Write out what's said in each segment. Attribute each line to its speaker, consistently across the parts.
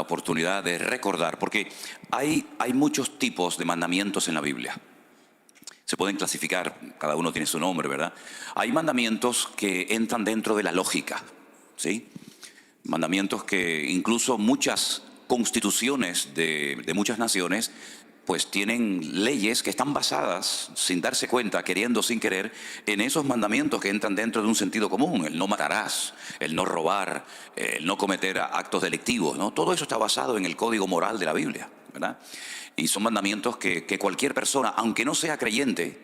Speaker 1: oportunidad de recordar, porque hay muchos tipos de mandamientos en la Biblia. Se pueden clasificar, cada uno tiene su nombre, ¿verdad? Hay mandamientos que entran dentro de la lógica, ¿sí? Mandamientos que incluso muchas constituciones de muchas naciones pues tienen leyes que están basadas, sin darse cuenta, queriendo, sin querer, en esos mandamientos que entran dentro de un sentido común. El no matarás, el no robar, el no cometer actos delictivos, ¿no? Todo eso está basado en el código moral de la Biblia, ¿verdad? Y son mandamientos que cualquier persona, aunque no sea creyente,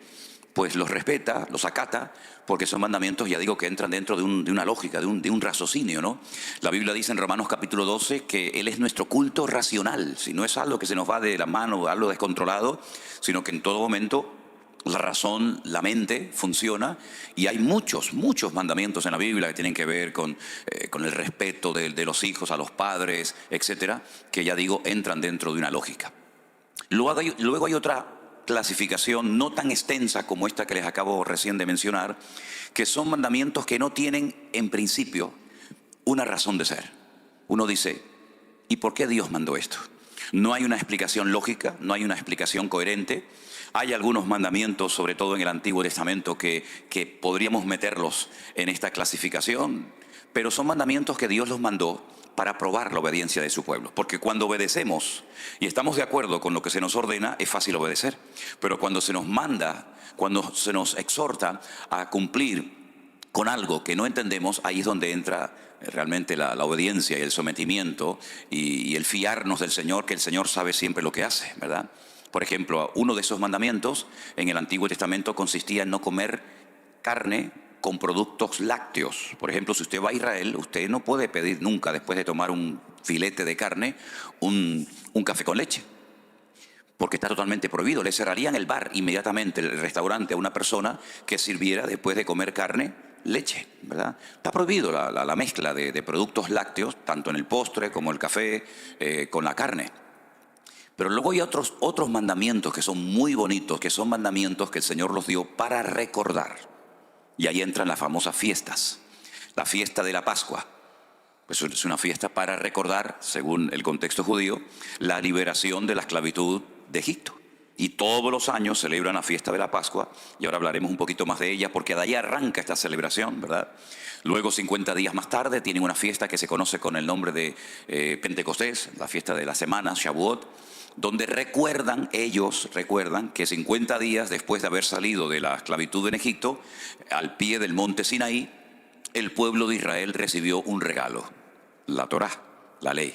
Speaker 1: pues los respeta, los acata, porque son mandamientos, ya digo, que entran dentro de una lógica, de un raciocinio, ¿no? La Biblia dice en Romanos capítulo 12 que Él es nuestro culto racional, si no es algo que se nos va de la mano, algo descontrolado, sino que en todo momento la razón, la mente funciona, y hay muchos muchos mandamientos en la Biblia que tienen que ver con el respeto de los hijos a los padres, etcétera, que ya digo, entran dentro de una lógica. Luego hay otra clasificación no tan extensa como esta que les acabo recién de mencionar, que son mandamientos que no tienen en principio una razón de ser. Uno dice, ¿y por qué Dios mandó esto? No hay una explicación lógica, no hay una explicación coherente. Hay algunos mandamientos, sobre todo en el Antiguo Testamento, que podríamos meterlos en esta clasificación, pero son mandamientos que Dios los mandó para probar la obediencia de su pueblo. Porque cuando obedecemos y estamos de acuerdo con lo que se nos ordena, es fácil obedecer. Pero cuando se nos manda, cuando se nos exhorta a cumplir con algo que no entendemos, ahí es donde entra realmente la obediencia y el sometimiento y el fiarnos del Señor, que el Señor sabe siempre lo que hace, ¿verdad? Por ejemplo, uno de esos mandamientos en el Antiguo Testamento consistía en no comer carne con productos lácteos. Por ejemplo, si usted va a Israel, usted no puede pedir nunca, después de tomar un filete de carne, un café con leche, porque está totalmente prohibido. Le cerrarían el bar inmediatamente, el restaurante, a una persona que sirviera, después de comer carne, leche, ¿verdad? Está prohibido la mezcla de productos lácteos, tanto en el postre como el café, con la carne. Pero luego hay otros mandamientos que son muy bonitos, que son mandamientos que el Señor los dio para recordar. Y ahí entran las famosas fiestas. La fiesta de la Pascua, pues es una fiesta para recordar, según el contexto judío, la liberación de la esclavitud de Egipto. Y todos los años celebran la fiesta de la Pascua, y ahora hablaremos un poquito más de ella, porque de ahí arranca esta celebración, ¿verdad? Luego, 50 días más tarde, tienen una fiesta que se conoce con el nombre de Pentecostés, la fiesta de la semana, Shavuot, donde ellos recuerdan que 50 días después de haber salido de la esclavitud en Egipto, al pie del monte Sinaí, el pueblo de Israel recibió un regalo, la Torá, la ley.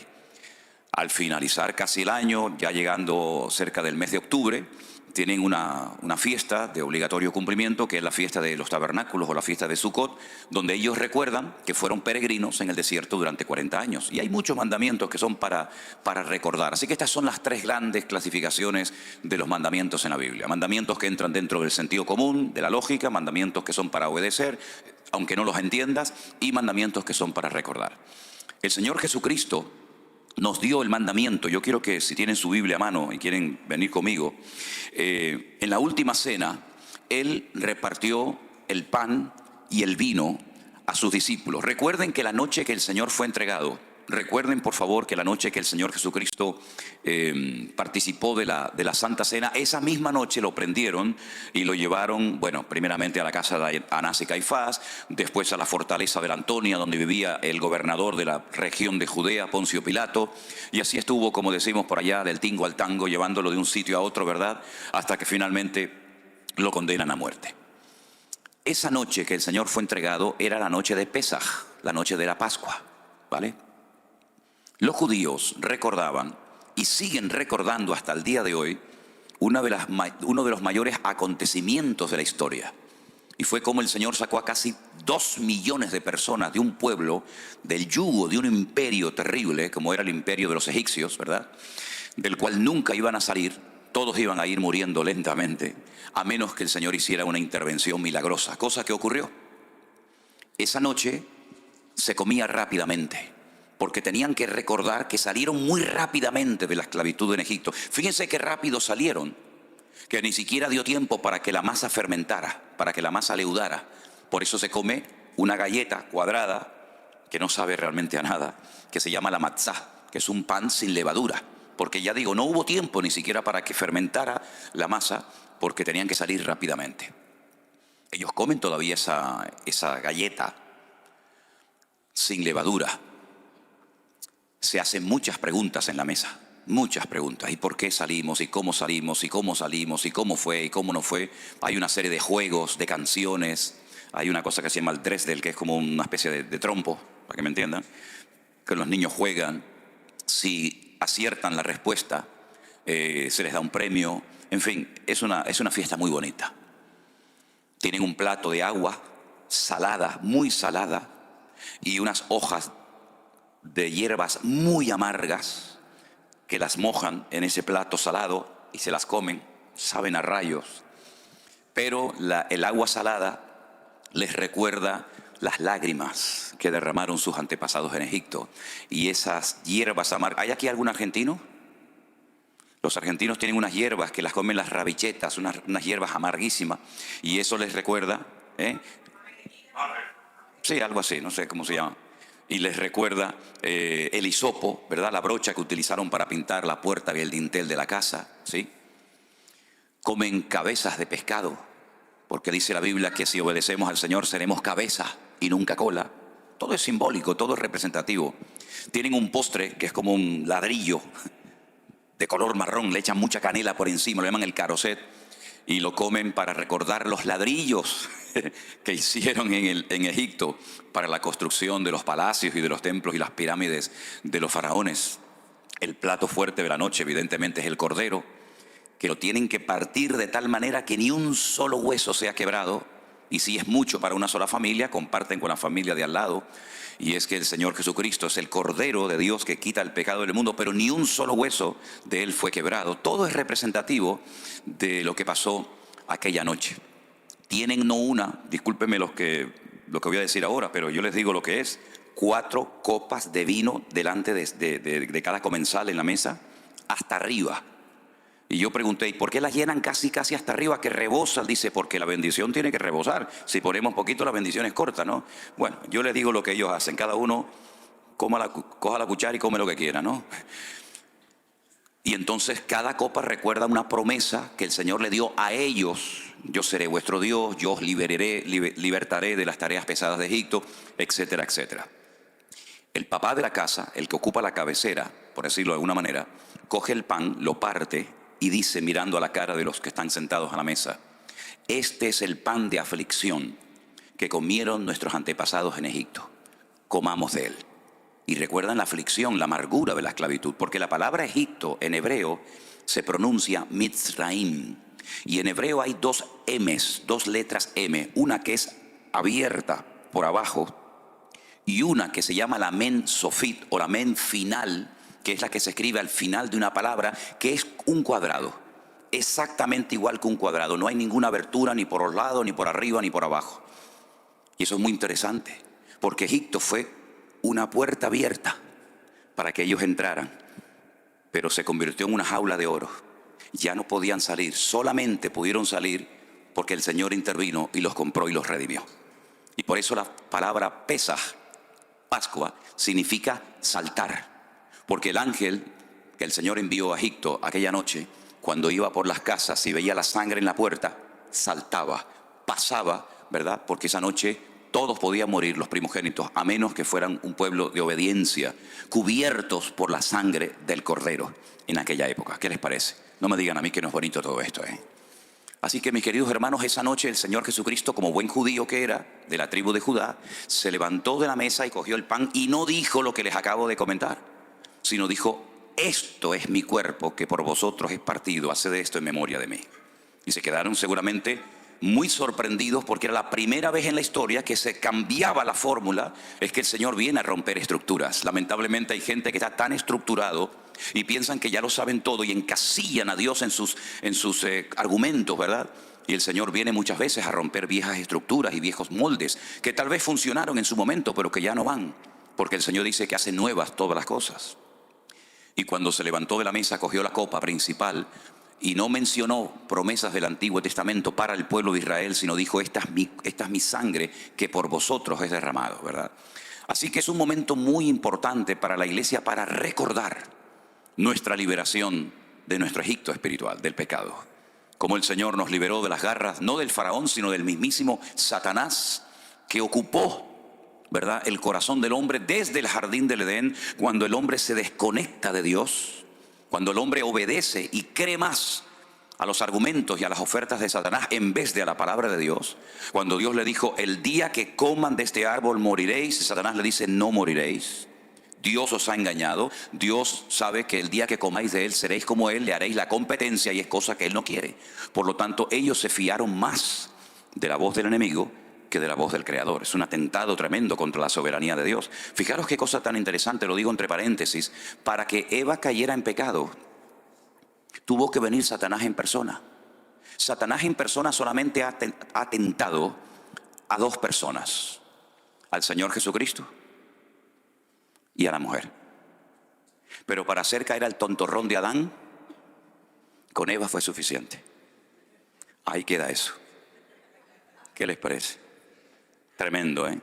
Speaker 1: Al finalizar casi el año, ya llegando cerca del mes de octubre, tienen una fiesta de obligatorio cumplimiento, que es la fiesta de los tabernáculos o la fiesta de Sukkot, donde ellos recuerdan que fueron peregrinos en el desierto durante 40 años. Y hay muchos mandamientos que son para recordar. Así que estas son las tres grandes clasificaciones de los mandamientos en la Biblia. Mandamientos que entran dentro del sentido común, de la lógica, mandamientos que son para obedecer, aunque no los entiendas, y mandamientos que son para recordar. El Señor Jesucristo nos dio el mandamiento. Yo quiero que, si tienen su Biblia a mano y quieren venir conmigo, en la última cena, Él repartió el pan y el vino a sus discípulos. Recuerden que la noche que el Señor fue entregado, recuerden por favor que la noche que el Señor Jesucristo participó de la Santa Cena, esa misma noche lo prendieron y lo llevaron, bueno, primeramente a la casa de Anás y Caifás, después a la fortaleza de la Antonia, donde vivía el gobernador de la región de Judea, Poncio Pilato, y así estuvo, como decimos por allá, del tingo al tango, llevándolo de un sitio a otro, ¿verdad?, hasta que finalmente lo condenan a muerte. Esa noche que el Señor fue entregado era la noche de Pesaj, la noche de la Pascua, ¿vale? Los judíos recordaban y siguen recordando hasta el día de hoy uno de los mayores acontecimientos de la historia. Y fue como el Señor sacó a casi 2 millones de personas de un pueblo, del yugo de un imperio terrible, como era el imperio de los egipcios, ¿verdad?, del cual nunca iban a salir. Todos iban a ir muriendo lentamente, a menos que el Señor hiciera una intervención milagrosa, cosa que ocurrió. Esa noche se comía rápidamente, porque tenían que recordar que salieron muy rápidamente de la esclavitud en Egipto. Fíjense qué rápido salieron, que ni siquiera dio tiempo para que la masa fermentara, para que la masa leudara. Por eso se come una galleta cuadrada, que no sabe realmente a nada, que se llama la matzá, que es un pan sin levadura. Porque ya digo, no hubo tiempo ni siquiera para que fermentara la masa, porque tenían que salir rápidamente. Ellos comen todavía esa galleta sin levadura. Se hacen muchas preguntas en la mesa, muchas preguntas. ¿Y por qué salimos? ¿Y cómo salimos? ¿Y cómo salimos? ¿Y cómo fue? ¿Y cómo no fue? Hay una serie de juegos, de canciones. Hay una cosa que se llama el Dresdel, que es como una especie de trompo, para que me entiendan, que los niños juegan. Si aciertan la respuesta, se les da un premio. En fin, es una fiesta muy bonita. Tienen un plato de agua salada, muy salada, y unas hojas de hierbas muy amargas que las mojan en ese plato salado y se las comen, saben a rayos. Pero el agua salada les recuerda las lágrimas que derramaron sus antepasados en Egipto. Y esas hierbas amargas. ¿Hay aquí algún argentino? Los argentinos tienen unas hierbas que las comen las rabichetas, unas hierbas amarguísimas. Y eso les recuerda, sí, algo así, no sé cómo se llama. Y les recuerda el hisopo, ¿verdad? La brocha que utilizaron para pintar la puerta y el dintel de la casa, ¿sí? Comen cabezas de pescado, porque dice la Biblia que si obedecemos al Señor seremos cabeza y nunca cola. Todo es simbólico, todo es representativo. Tienen un postre que es como un ladrillo de color marrón, le echan mucha canela por encima, lo llaman el caroset, y lo comen para recordar los ladrillos que hicieron en Egipto para la construcción de los palacios y de los templos y las pirámides de los faraones. El plato fuerte de la noche evidentemente es el cordero, que lo tienen que partir de tal manera que ni un solo hueso sea quebrado. Y si es mucho para una sola familia, comparten con la familia de al lado. Y es que el Señor Jesucristo es el Cordero de Dios que quita el pecado del mundo, pero ni un solo hueso de Él fue quebrado. Todo es representativo de lo que pasó aquella noche. Tienen no una, discúlpenme lo que voy a decir ahora, pero yo les digo lo que es: 4 copas de vino delante de cada comensal en la mesa, hasta arriba. Y yo pregunté, ¿y por qué las llenan casi hasta arriba, que rebosan? Dice, porque la bendición tiene que rebosar. Si ponemos poquito, la bendición es corta, ¿no? Bueno, yo les digo lo que ellos hacen. Cada uno coja la cuchara y come lo que quiera, ¿no? Y entonces cada copa recuerda una promesa que el Señor le dio a ellos. Yo seré vuestro Dios, yo os libertaré de las tareas pesadas de Egipto, etcétera, etcétera. El papá de la casa, el que ocupa la cabecera, por decirlo de alguna manera, coge el pan, lo parte y dice, mirando a la cara de los que están sentados a la mesa: este es el pan de aflicción que comieron nuestros antepasados en Egipto. Comamos de él. Y recuerdan la aflicción, la amargura de la esclavitud, porque la palabra Egipto en hebreo se pronuncia Mitzraim. Y en hebreo hay 2 M's, 2 letras M, una que es abierta por abajo y una que se llama la men sofit o la men final, que es la que se escribe al final de una palabra, que es un cuadrado, exactamente igual que un cuadrado. No hay ninguna abertura ni por los lados, ni por arriba, ni por abajo. Y eso es muy interesante, porque Egipto fue una puerta abierta para que ellos entraran, pero se convirtió en una jaula de oro. Ya no podían salir, solamente pudieron salir porque el Señor intervino y los compró y los redimió. Y por eso la palabra Pesaj, Pascua, significa saltar. Porque el ángel que el Señor envió a Egipto aquella noche, cuando iba por las casas y veía la sangre en la puerta, saltaba, pasaba, ¿verdad? Porque esa noche todos podían morir, los primogénitos, a menos que fueran un pueblo de obediencia, cubiertos por la sangre del Cordero en aquella época. ¿Qué les parece? No me digan a mí que no es bonito todo esto, ¿eh? Así que, mis queridos hermanos, esa noche el Señor Jesucristo, como buen judío que era, de la tribu de Judá, se levantó de la mesa y cogió el pan y no dijo lo que les acabo de comentar, sino dijo: esto es mi cuerpo que por vosotros es partido, haced esto en memoria de mí. Y se quedaron seguramente muy sorprendidos, porque era la primera vez en la historia que se cambiaba la fórmula. Es que el Señor viene a romper estructuras. Lamentablemente hay gente que está tan estructurado y piensan que ya lo saben todo y encasillan a Dios en sus argumentos, ¿verdad? Y el Señor viene muchas veces a romper viejas estructuras y viejos moldes que tal vez funcionaron en su momento, pero que ya no van, porque el Señor dice que hace nuevas todas las cosas. Y cuando se levantó de la mesa, cogió la copa principal y no mencionó promesas del Antiguo Testamento para el pueblo de Israel, sino dijo: esta es mi sangre que por vosotros es derramado, ¿verdad? Así que es un momento muy importante para la iglesia para recordar nuestra liberación de nuestro Egipto espiritual, del pecado. Como el Señor nos liberó de las garras, no del faraón, sino del mismísimo Satanás, que ocupó, ¿verdad?, el corazón del hombre desde el jardín del Edén, cuando el hombre se desconecta de Dios, cuando el hombre obedece y cree más a los argumentos y a las ofertas de Satanás en vez de a la palabra de Dios. Cuando Dios le dijo, el día que coman de este árbol moriréis, y Satanás le dice, no moriréis. Dios os ha engañado. Dios sabe que el día que comáis de él seréis como él, le haréis la competencia y es cosa que él no quiere. Por lo tanto, ellos se fiaron más de la voz del enemigo que de la voz del Creador. Es un atentado tremendo contra la soberanía de Dios. Fijaros qué cosa tan interesante, lo digo entre paréntesis, para que Eva cayera en pecado, tuvo que venir Satanás en persona. Satanás en persona solamente ha tentado a dos personas, al Señor Jesucristo y a la mujer. Pero para hacer caer al tontorrón de Adán, con Eva fue suficiente. Ahí queda eso. ¿Qué les parece? Tremendo, ¿eh?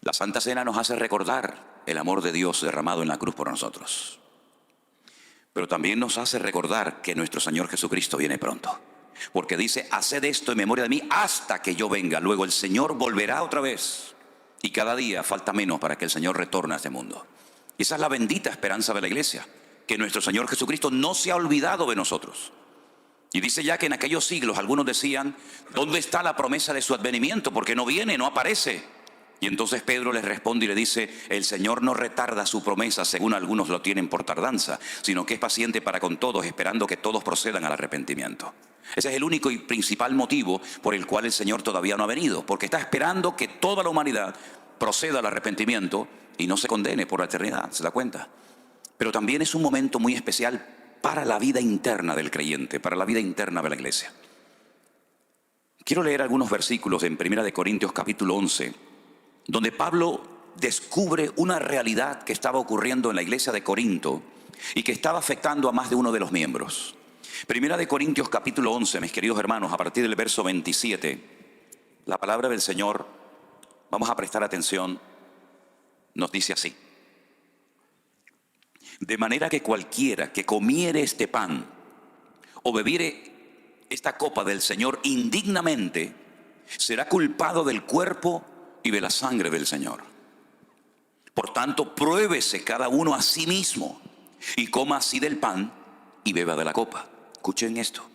Speaker 1: La Santa Cena nos hace recordar el amor de Dios derramado en la cruz por nosotros. Pero también nos hace recordar que nuestro Señor Jesucristo viene pronto. Porque dice, haced esto en memoria de mí hasta que yo venga. Luego el Señor volverá otra vez. Y cada día falta menos para que el Señor retorne a este mundo. Y esa es la bendita esperanza de la iglesia. Que nuestro Señor Jesucristo no se ha olvidado de nosotros. Y dice ya que en aquellos siglos algunos decían, ¿dónde está la promesa de su advenimiento? Porque no viene, no aparece. Y entonces Pedro les responde y le dice, el Señor no retarda su promesa, según algunos lo tienen por tardanza, sino que es paciente para con todos, esperando que todos procedan al arrepentimiento. Ese es el único y principal motivo por el cual el Señor todavía no ha venido, porque está esperando que toda la humanidad proceda al arrepentimiento y no se condene por la eternidad, ¿se da cuenta? Pero también es un momento muy especial para la vida interna del creyente, para la vida interna de la iglesia. Quiero leer algunos versículos en 1 Corintios capítulo 11, donde Pablo descubre una realidad que estaba ocurriendo en la iglesia de Corinto y que estaba afectando a más de uno de los miembros. 1 Corintios capítulo 11, mis queridos hermanos, a partir del verso 27, la palabra del Señor, vamos a prestar atención, nos dice así. De manera que cualquiera que comiere este pan o bebiere esta copa del Señor indignamente, será culpado del cuerpo y de la sangre del Señor. Por tanto, pruébese cada uno a sí mismo y coma así del pan y beba de la copa. Escuchen esto.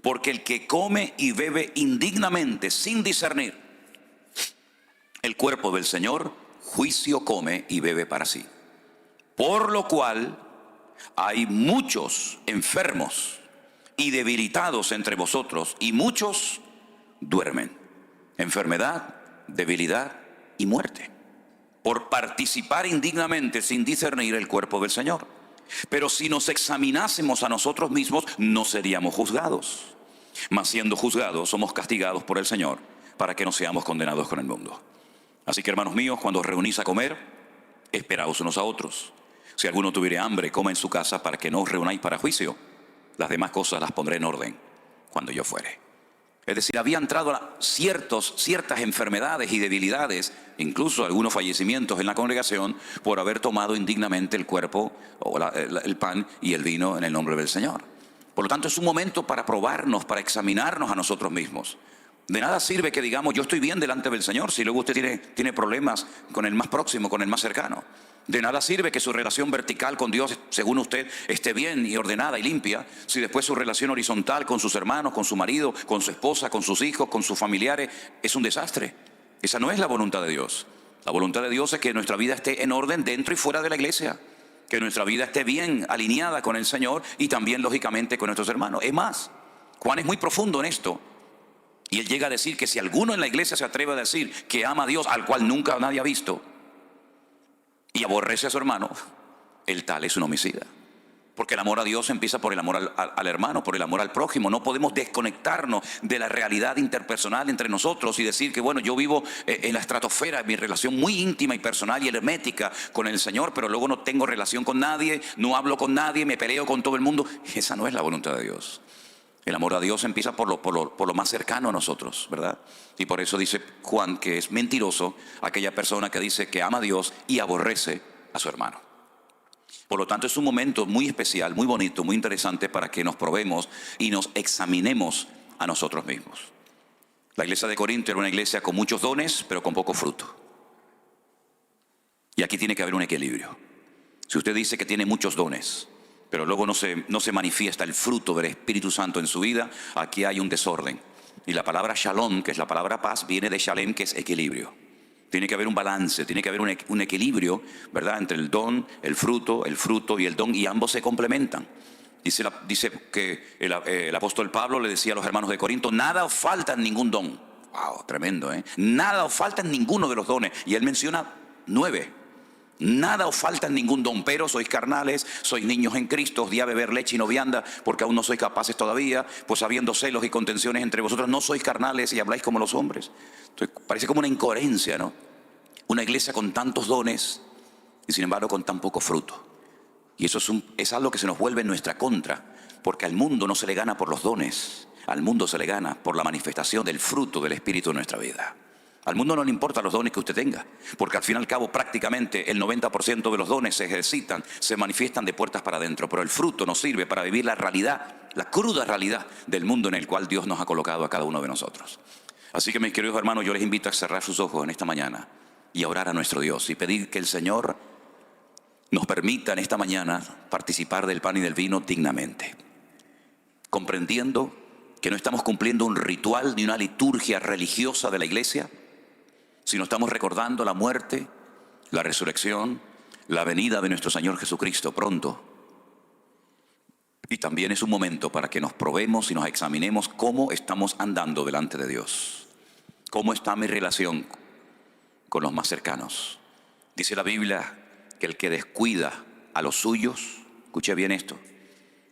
Speaker 1: Porque el que come y bebe indignamente, sin discernir el cuerpo del Señor, juicio come y bebe para sí. Por lo cual hay muchos enfermos y debilitados entre vosotros, y muchos duermen. Enfermedad, debilidad y muerte, por participar indignamente sin discernir el cuerpo del Señor. Pero si nos examinásemos a nosotros mismos, no seríamos juzgados. Mas siendo juzgados, somos castigados por el Señor, para que no seamos condenados con el mundo. Así que, hermanos míos, cuando os reunís a comer, esperaos unos a otros. Si alguno tuviere hambre, coma en su casa, para que no os reunáis para juicio. Las demás cosas las pondré en orden cuando yo fuere. Es decir, había entrado ciertas enfermedades y debilidades, incluso algunos fallecimientos en la congregación, por haber tomado indignamente el cuerpo, o el pan y el vino en el nombre del Señor. Por lo tanto, es un momento para probarnos, para examinarnos a nosotros mismos. De nada sirve que digamos, yo estoy bien delante del Señor, si luego usted tiene problemas con el más próximo, con el más cercano. De nada sirve que su relación vertical con Dios, según usted, esté bien y ordenada y limpia, si después su relación horizontal con sus hermanos, con su marido, con su esposa, con sus hijos, con sus familiares, es un desastre. Esa no es la voluntad de Dios. La voluntad de Dios es que nuestra vida esté en orden dentro y fuera de la iglesia, que nuestra vida esté bien alineada con el Señor y también, lógicamente, con nuestros hermanos. Es más, Juan es muy profundo en esto. Y él llega a decir que si alguno en la iglesia se atreve a decir que ama a Dios, al cual nunca nadie ha visto, y aborrece a su hermano, el tal es un homicida. Porque el amor a Dios empieza por el amor al hermano, por el amor al prójimo. No podemos desconectarnos de la realidad interpersonal entre nosotros y decir que bueno, yo vivo en la estratosfera, mi relación muy íntima y personal y hermética con el Señor, pero luego no tengo relación con nadie, no hablo con nadie, me peleo con todo el mundo. Esa no es la voluntad de Dios. El amor a Dios empieza por lo más cercano a nosotros, ¿verdad? Y por eso dice Juan que es mentiroso aquella persona que dice que ama a Dios y aborrece a su hermano. Por lo tanto, es un momento muy especial, muy bonito, muy interesante para que nos probemos y nos examinemos a nosotros mismos. La iglesia de Corinto era una iglesia con muchos dones, pero con poco fruto. Y aquí tiene que haber un equilibrio. Si usted dice que tiene muchos dones, pero luego no se manifiesta el fruto del Espíritu Santo en su vida, aquí hay un desorden. Y la palabra shalom, que es la palabra paz, viene de shalem, que es equilibrio. Tiene que haber un balance, tiene que haber un equilibrio, ¿verdad?, entre el don, el fruto y el don, y ambos se complementan. Dice que el apóstol Pablo le decía a los hermanos de Corinto: nada os falta en ningún don. Wow, tremendo, ¿eh? Nada os falta en ninguno de los dones. Y él menciona 9. Nada os falta en ningún don, pero sois carnales, sois niños en Cristo, os di a beber leche y no vianda, porque aún no sois capaces todavía, pues habiendo celos y contenciones entre vosotros, no sois carnales y habláis como los hombres. Entonces parece como una incoherencia, ¿no? Una iglesia con tantos dones y sin embargo con tan poco fruto. Y eso es algo que se nos vuelve en nuestra contra, porque al mundo no se le gana por los dones, al mundo se le gana por la manifestación del fruto del Espíritu en nuestra vida. Al mundo no le importan los dones que usted tenga, porque al fin y al cabo prácticamente el 90% de los dones se ejercitan, se manifiestan de puertas para adentro, pero el fruto nos sirve para vivir la realidad, la cruda realidad del mundo en el cual Dios nos ha colocado a cada uno de nosotros. Así que, mis queridos hermanos, yo les invito a cerrar sus ojos en esta mañana y a orar a nuestro Dios y pedir que el Señor nos permita en esta mañana participar del pan y del vino dignamente, comprendiendo que no estamos cumpliendo un ritual ni una liturgia religiosa de la iglesia, sino estamos recordando la muerte, la resurrección, la venida de nuestro Señor Jesucristo pronto. Y también es un momento para que nos probemos y nos examinemos cómo estamos andando delante de Dios. ¿Cómo está mi relación con los más cercanos? Dice la Biblia que el que descuida a los suyos, escuche bien esto,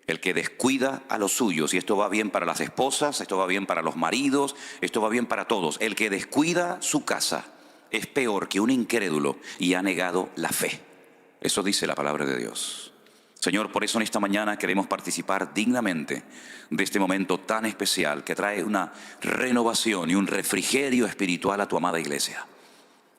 Speaker 1: el que descuida a los suyos, y esto va bien para las esposas, esto va bien para los maridos, esto va bien para todos, el que descuida su casa es peor que un incrédulo y ha negado la fe. Eso dice la palabra de Dios. Señor, por eso en esta mañana queremos participar dignamente de este momento tan especial que trae una renovación y un refrigerio espiritual a tu amada iglesia.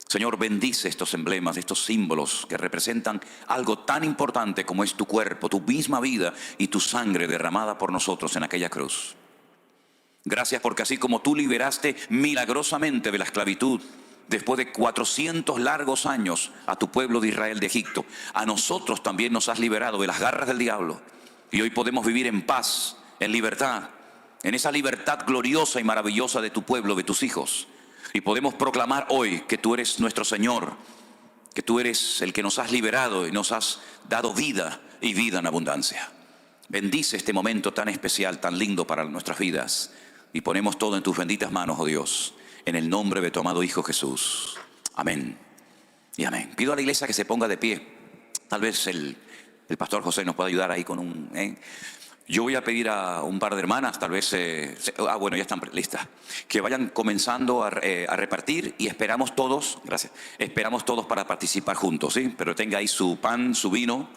Speaker 1: Señor, bendice estos emblemas, estos símbolos que representan algo tan importante como es tu cuerpo, tu misma vida y tu sangre derramada por nosotros en aquella cruz. Gracias porque así como tú liberaste milagrosamente de la esclavitud después de 400 largos años a tu pueblo de Israel de Egipto, a nosotros también nos has liberado de las garras del diablo. Y hoy podemos vivir en paz, en libertad, en esa libertad gloriosa y maravillosa de tu pueblo, de tus hijos. Y podemos proclamar hoy que tú eres nuestro Señor, que tú eres el que nos has liberado y nos has dado vida y vida en abundancia. Bendice este momento tan especial, tan lindo para nuestras vidas. Y ponemos todo en tus benditas manos, oh Dios, en el nombre de tu amado Hijo Jesús. Amén y amén. Pido a la iglesia que se ponga de pie. Tal vez el pastor José nos pueda ayudar ahí con un... Yo voy a pedir a un par de hermanas, tal vez, bueno, ya están listas, que vayan comenzando a repartir y esperamos todos, gracias, esperamos todos para participar juntos, ¿sí? Pero tenga ahí su pan, su vino.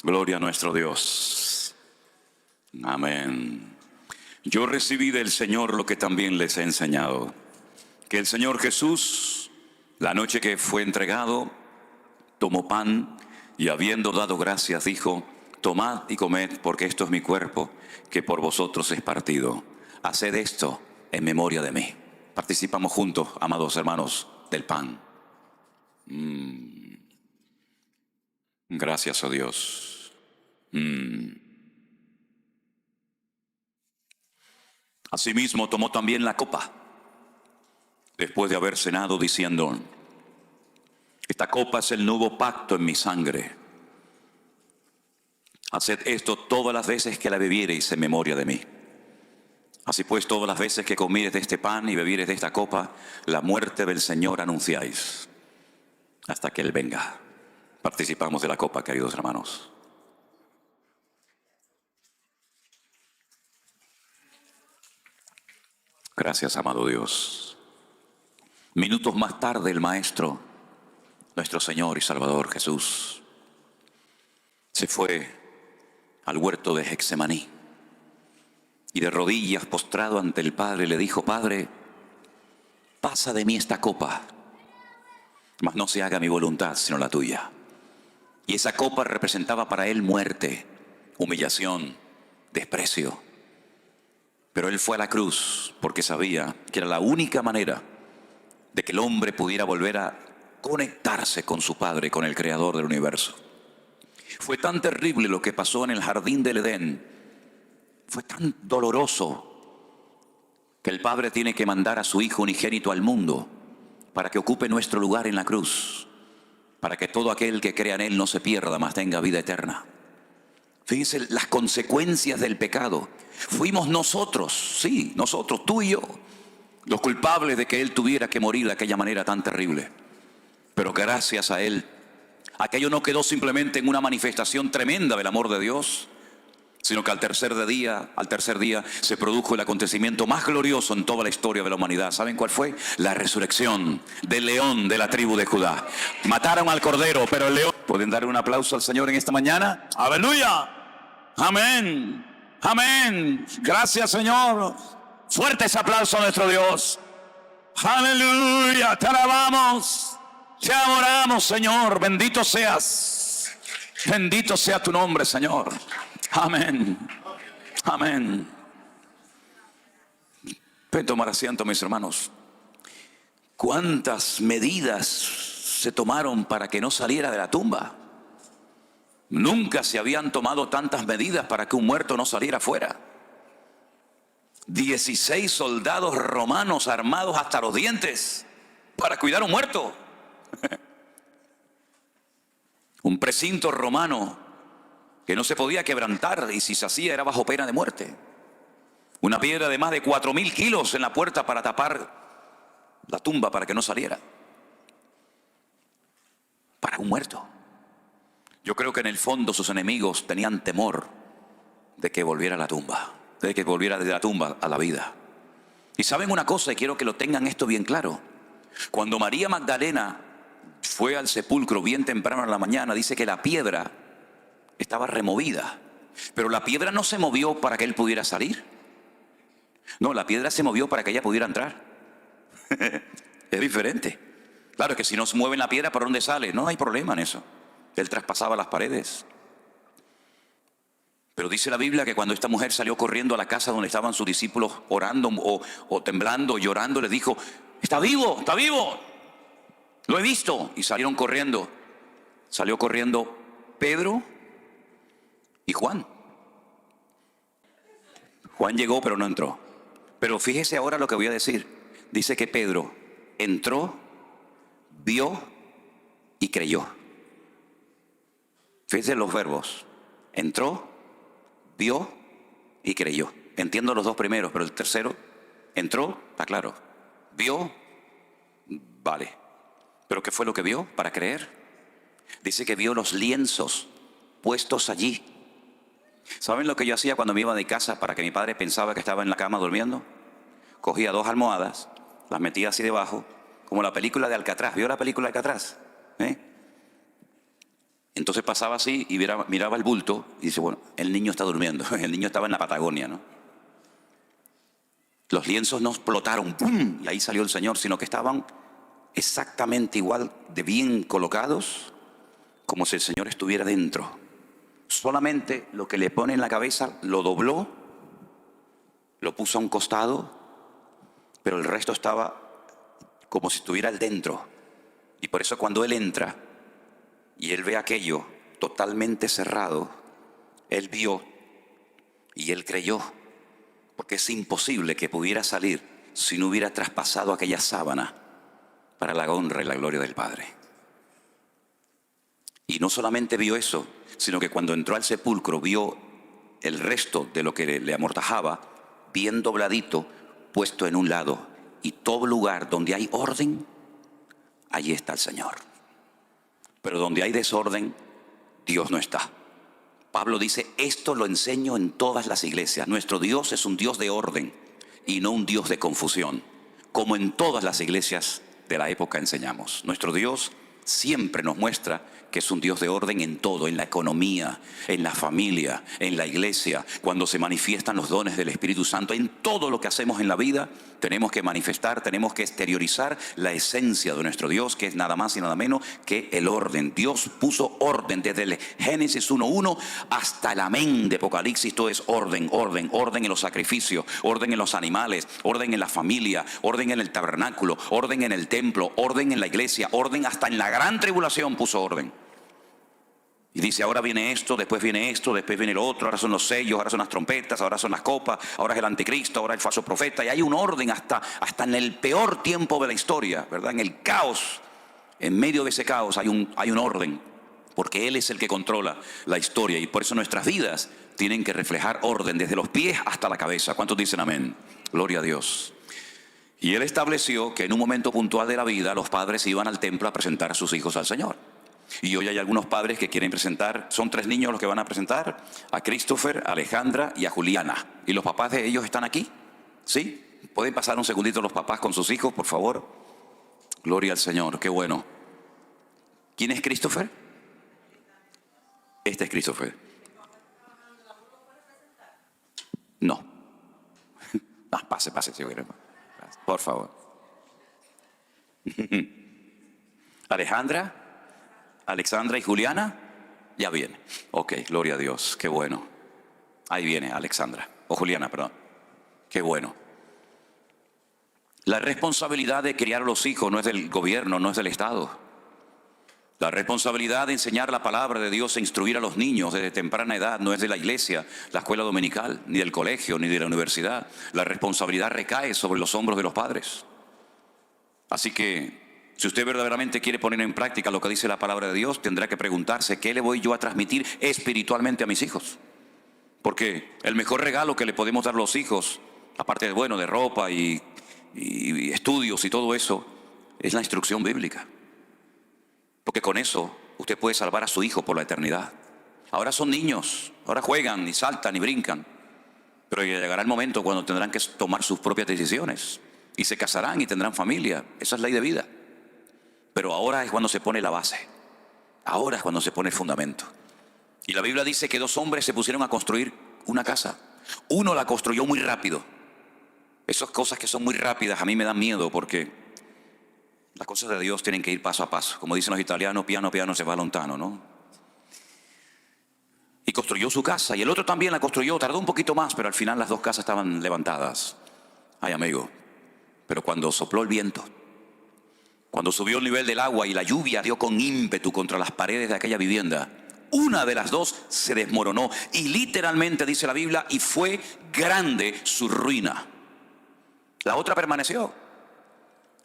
Speaker 1: Gloria a nuestro Dios. Amén. Yo recibí del Señor lo que también les he enseñado, que el Señor Jesús, la noche que fue entregado, tomó pan y habiendo dado gracias, dijo: tomad y comed, porque esto es mi cuerpo, que por vosotros es partido. Haced esto en memoria de mí. Participamos juntos, amados hermanos, del pan. Gracias, oh Dios. Asimismo tomó también la copa, después de haber cenado, diciendo: esta copa es el nuevo pacto en mi sangre. Haced esto todas las veces que la bebiereis en memoria de mí. Así pues, todas las veces que comiereis de este pan y bebiereis de esta copa, la muerte del Señor anunciáis, hasta que Él venga. Participamos de la copa, queridos hermanos. Gracias, amado Dios. Minutos más tarde, el Maestro, nuestro Señor y Salvador Jesús, se fue al huerto de Getsemaní. Y de rodillas, postrado ante el Padre, le dijo: Padre, pasa de mí esta copa, mas no se haga mi voluntad sino la tuya. Y esa copa representaba para él muerte, humillación, desprecio. Pero él fue a la cruz porque sabía que era la única manera de que el hombre pudiera volver a conectarse con su Padre, con el Creador del universo. Fue tan terrible lo que pasó en el jardín del Edén, fue tan doloroso, que el Padre tiene que mandar a su Hijo unigénito al mundo para que ocupe nuestro lugar en la cruz, para que todo aquel que crea en Él no se pierda, mas tenga vida eterna. Fíjense las consecuencias del pecado. Fuimos nosotros, sí, nosotros, tú y yo, los culpables de que Él tuviera que morir de aquella manera tan terrible. Pero gracias a Él, aquello no quedó simplemente en una manifestación tremenda del amor de Dios, sino que al tercer día se produjo el acontecimiento más glorioso en toda la historia de la humanidad. ¿Saben cuál fue? La resurrección del león de la tribu de Judá. Mataron al cordero, pero el león... ¿Pueden dar un aplauso al Señor en esta mañana? ¡Aleluya! ¡Amén! ¡Amén! Gracias, Señor. Fuerte ese aplauso a nuestro Dios. ¡Aleluya! Te alabamos. Te adoramos, Señor. Bendito seas. Bendito sea tu nombre, Señor. Amén. Amén. Pueden tomar asiento, mis hermanos. ¿Cuántas medidas se tomaron para que no saliera de la tumba? Nunca se habían tomado tantas medidas para que un muerto no saliera afuera. 16 soldados romanos armados hasta los dientes para cuidar a un muerto. Un precinto romano que no se podía quebrantar, y si se hacía era bajo pena de muerte. Una piedra de más de 4.000 kilos en la puerta para tapar la tumba para que no saliera. Para un muerto. Yo creo que en el fondo sus enemigos tenían temor de que volviera a la tumba, de que volviera de la tumba a la vida. Y saben una cosa, y quiero que lo tengan esto bien claro. Cuando María Magdalena fue al sepulcro bien temprano en la mañana, dice que la piedra estaba removida, pero la piedra no se movió para que él pudiera salir. No, la piedra se movió para que ella pudiera entrar. Es diferente. Claro que si no se mueve la piedra, ¿por dónde sale? No hay problema en eso. Él traspasaba las paredes. Pero dice la Biblia que cuando esta mujer salió corriendo a la casa donde estaban sus discípulos orando o temblando, llorando, les dijo: está vivo, lo he visto. Y salieron corriendo. Salió corriendo Pedro y Juan. Juan llegó pero no entró. Pero fíjese ahora lo que voy a decir. Dice que Pedro entró, vio y creyó. Fíjense los verbos. Entró, vio y creyó. Entiendo los dos primeros, pero el tercero, entró, está claro. Vio, vale. ¿Pero qué fue lo que vio para creer? Dice que vio los lienzos puestos allí. ¿Saben lo que yo hacía cuando me iba de casa para que mi padre pensaba que estaba en la cama durmiendo? Cogía 2 almohadas, las metía así debajo, como la película de Alcatraz. ¿Vio la película de Alcatraz? Entonces pasaba así y miraba el bulto y dice: bueno, el niño está durmiendo. El niño estaba en la Patagonia, ¿no? Los lienzos no explotaron, ¡pum!, y ahí salió el Señor, sino que estaban exactamente igual de bien colocados, como si el Señor estuviera dentro. Solamente lo que le pone en la cabeza lo dobló, lo puso a un costado, pero el resto estaba como si estuviera él dentro. Y por eso cuando él entra y él ve aquello totalmente cerrado, él vio y él creyó, porque es imposible que pudiera salir si no hubiera traspasado aquella sábana para la honra y la gloria del Padre. Y no solamente vio eso, sino que cuando entró al sepulcro vio el resto de lo que le amortajaba bien dobladito, puesto en un lado. Y todo lugar donde hay orden, allí está el Señor. Pero donde hay desorden, Dios no está. Pablo dice: esto lo enseño en todas las iglesias. Nuestro Dios es un Dios de orden y no un Dios de confusión, como en todas las iglesias de la época enseñamos. Nuestro Dios siempre nos muestra que es un Dios de orden en todo, en la economía, en la familia, en la iglesia. Cuando se manifiestan los dones del Espíritu Santo, en todo lo que hacemos en la vida, tenemos que manifestar, tenemos que exteriorizar la esencia de nuestro Dios, que es nada más y nada menos que el orden. Dios puso orden desde el Génesis 1:1 hasta el amén de Apocalipsis. Todo es orden, orden, orden en los sacrificios, orden en los animales, orden en la familia, orden en el tabernáculo, orden en el templo, orden en la iglesia, orden hasta en la gran tribulación puso orden. Y dice, ahora viene esto, después viene lo otro, ahora son los sellos, ahora son las trompetas, ahora son las copas, ahora es el anticristo, ahora el falso profeta. Y hay un orden hasta en el peor tiempo de la historia, ¿verdad? En el caos, en medio de ese caos hay un orden, porque Él es el que controla la historia. Y por eso nuestras vidas tienen que reflejar orden desde los pies hasta la cabeza. ¿Cuántos dicen amén? Gloria a Dios. Y Él estableció que en un momento puntual de la vida los padres iban al templo a presentar a sus hijos al Señor. Y hoy hay algunos padres que quieren presentar, son 3 niños los que van a presentar, a Christopher, a Alejandra y a Juliana. ¿Y los papás de ellos están aquí? ¿Sí? ¿Pueden pasar un segundito los papás con sus hijos, por favor? Gloria al Señor, qué bueno. ¿Quién es Christopher? Este es Christopher. No. Pase, si quiere. Por favor. Alexandra y Juliana, ya viene. Ok, gloria a Dios, qué bueno. Ahí viene Alexandra, o Juliana, perdón. Qué bueno. La responsabilidad de criar a los hijos no es del gobierno, no es del Estado. La responsabilidad de enseñar la palabra de Dios e instruir a los niños desde temprana edad no es de la iglesia, la escuela dominical, ni del colegio, ni de la universidad. La responsabilidad recae sobre los hombros de los padres. Así que si usted verdaderamente quiere poner en práctica lo que dice la palabra de Dios, tendrá que preguntarse, ¿qué le voy yo a transmitir espiritualmente a mis hijos? Porque el mejor regalo que le podemos dar a los hijos, aparte de ropa y estudios y todo eso, es la instrucción bíblica. Porque con eso usted puede salvar a su hijo por la eternidad. Ahora son niños, ahora juegan y saltan y brincan, pero llegará el momento cuando tendrán que tomar sus propias decisiones y se casarán y tendrán familia. Esa es ley de vida. Pero ahora es cuando se pone la base. Ahora es cuando se pone el fundamento. Y la Biblia dice que 2 hombres se pusieron a construir una casa. Uno la construyó muy rápido. Esas cosas que son muy rápidas a mí me dan miedo, porque las cosas de Dios tienen que ir paso a paso. Como dicen los italianos, piano piano se va lontano, ¿no? Y construyó su casa. Y el otro también la construyó. Tardó un poquito más, pero al final las 2 casas estaban levantadas. Ay, amigo. Pero cuando sopló el viento, cuando subió el nivel del agua y la lluvia dio con ímpetu contra las paredes de aquella vivienda, una de las 2 se desmoronó. Y literalmente dice la Biblia, y fue grande su ruina. La otra permaneció.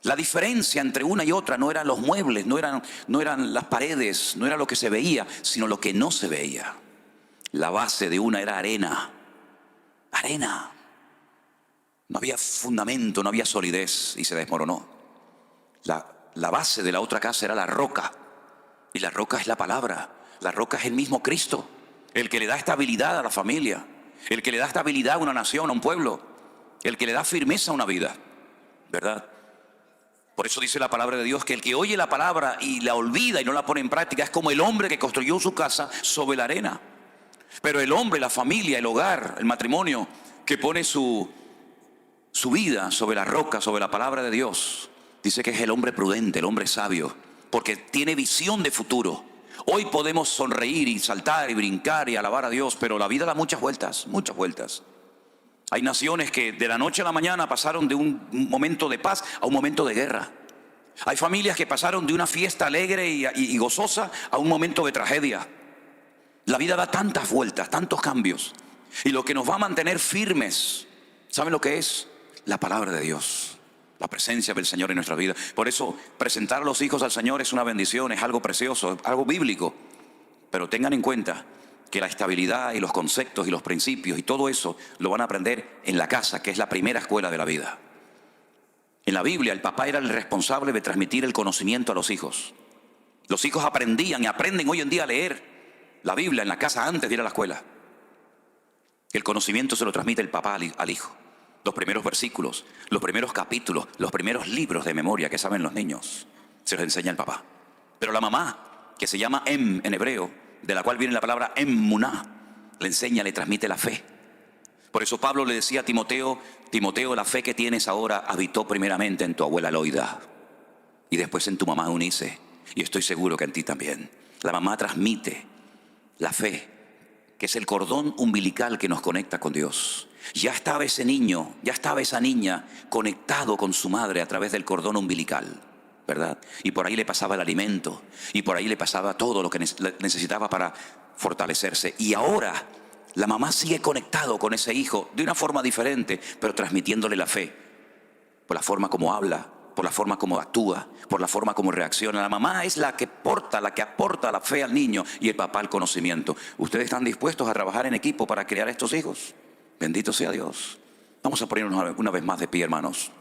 Speaker 1: La diferencia entre una y otra no eran los muebles, no eran las paredes, no era lo que se veía, sino lo que no se veía. La base de una era arena. Arena. No había fundamento, no había solidez y se desmoronó. La base de la otra casa era la roca. Y la roca es la palabra. La roca es el mismo Cristo. El que le da estabilidad a la familia. El que le da estabilidad a una nación, a un pueblo. El que le da firmeza a una vida. ¿Verdad? Por eso dice la palabra de Dios que el que oye la palabra y la olvida y no la pone en práctica es como el hombre que construyó su casa sobre la arena. Pero el hombre, la familia, el hogar, el matrimonio, que pone su vida sobre la roca, sobre la palabra de Dios, dice que es el hombre prudente, el hombre sabio, porque tiene visión de futuro. Hoy podemos sonreír y saltar y brincar y alabar a Dios, pero la vida da muchas vueltas, muchas vueltas. Hay naciones que de la noche a la mañana pasaron de un momento de paz a un momento de guerra. Hay familias que pasaron de una fiesta alegre y gozosa a un momento de tragedia. La vida da tantas vueltas, tantos cambios. Y lo que nos va a mantener firmes, ¿saben lo que es? La palabra de Dios, la presencia del Señor en nuestra vida. Por eso presentar a los hijos al Señor es una bendición, es algo precioso, es algo bíblico. Pero tengan en cuenta que la estabilidad y los conceptos y los principios y todo eso lo van a aprender en la casa, que es la primera escuela de la vida. En la Biblia el papá era el responsable de transmitir el conocimiento a los hijos. Los hijos aprendían y aprenden hoy en día a leer la Biblia en la casa antes de ir a la escuela. El conocimiento se lo transmite el papá al hijo. Los primeros versículos, los primeros capítulos, los primeros libros de memoria que saben los niños, se los enseña el papá. Pero la mamá, que se llama en hebreo, de la cual viene la palabra emmuná, le enseña, le transmite la fe. Por eso Pablo le decía a Timoteo: Timoteo, la fe que tienes ahora habitó primeramente en tu abuela Loida y después en tu mamá Eunice, y estoy seguro que en ti también. La mamá transmite la fe, que es el cordón umbilical que nos conecta con Dios. Ya estaba ese niño, ya estaba esa niña conectado con su madre a través del cordón umbilical, ¿verdad? Y por ahí le pasaba el alimento, y por ahí le pasaba todo lo que necesitaba para fortalecerse. Y ahora la mamá sigue conectado con ese hijo de una forma diferente, pero transmitiéndole la fe, por la forma como habla, por la forma como actúa, por la forma como reacciona. La mamá es la que aporta la fe al niño, y el papá el conocimiento. ¿Ustedes están dispuestos a trabajar en equipo para criar a estos hijos? Bendito sea Dios. Vamos a ponernos una vez más de pie, hermanos,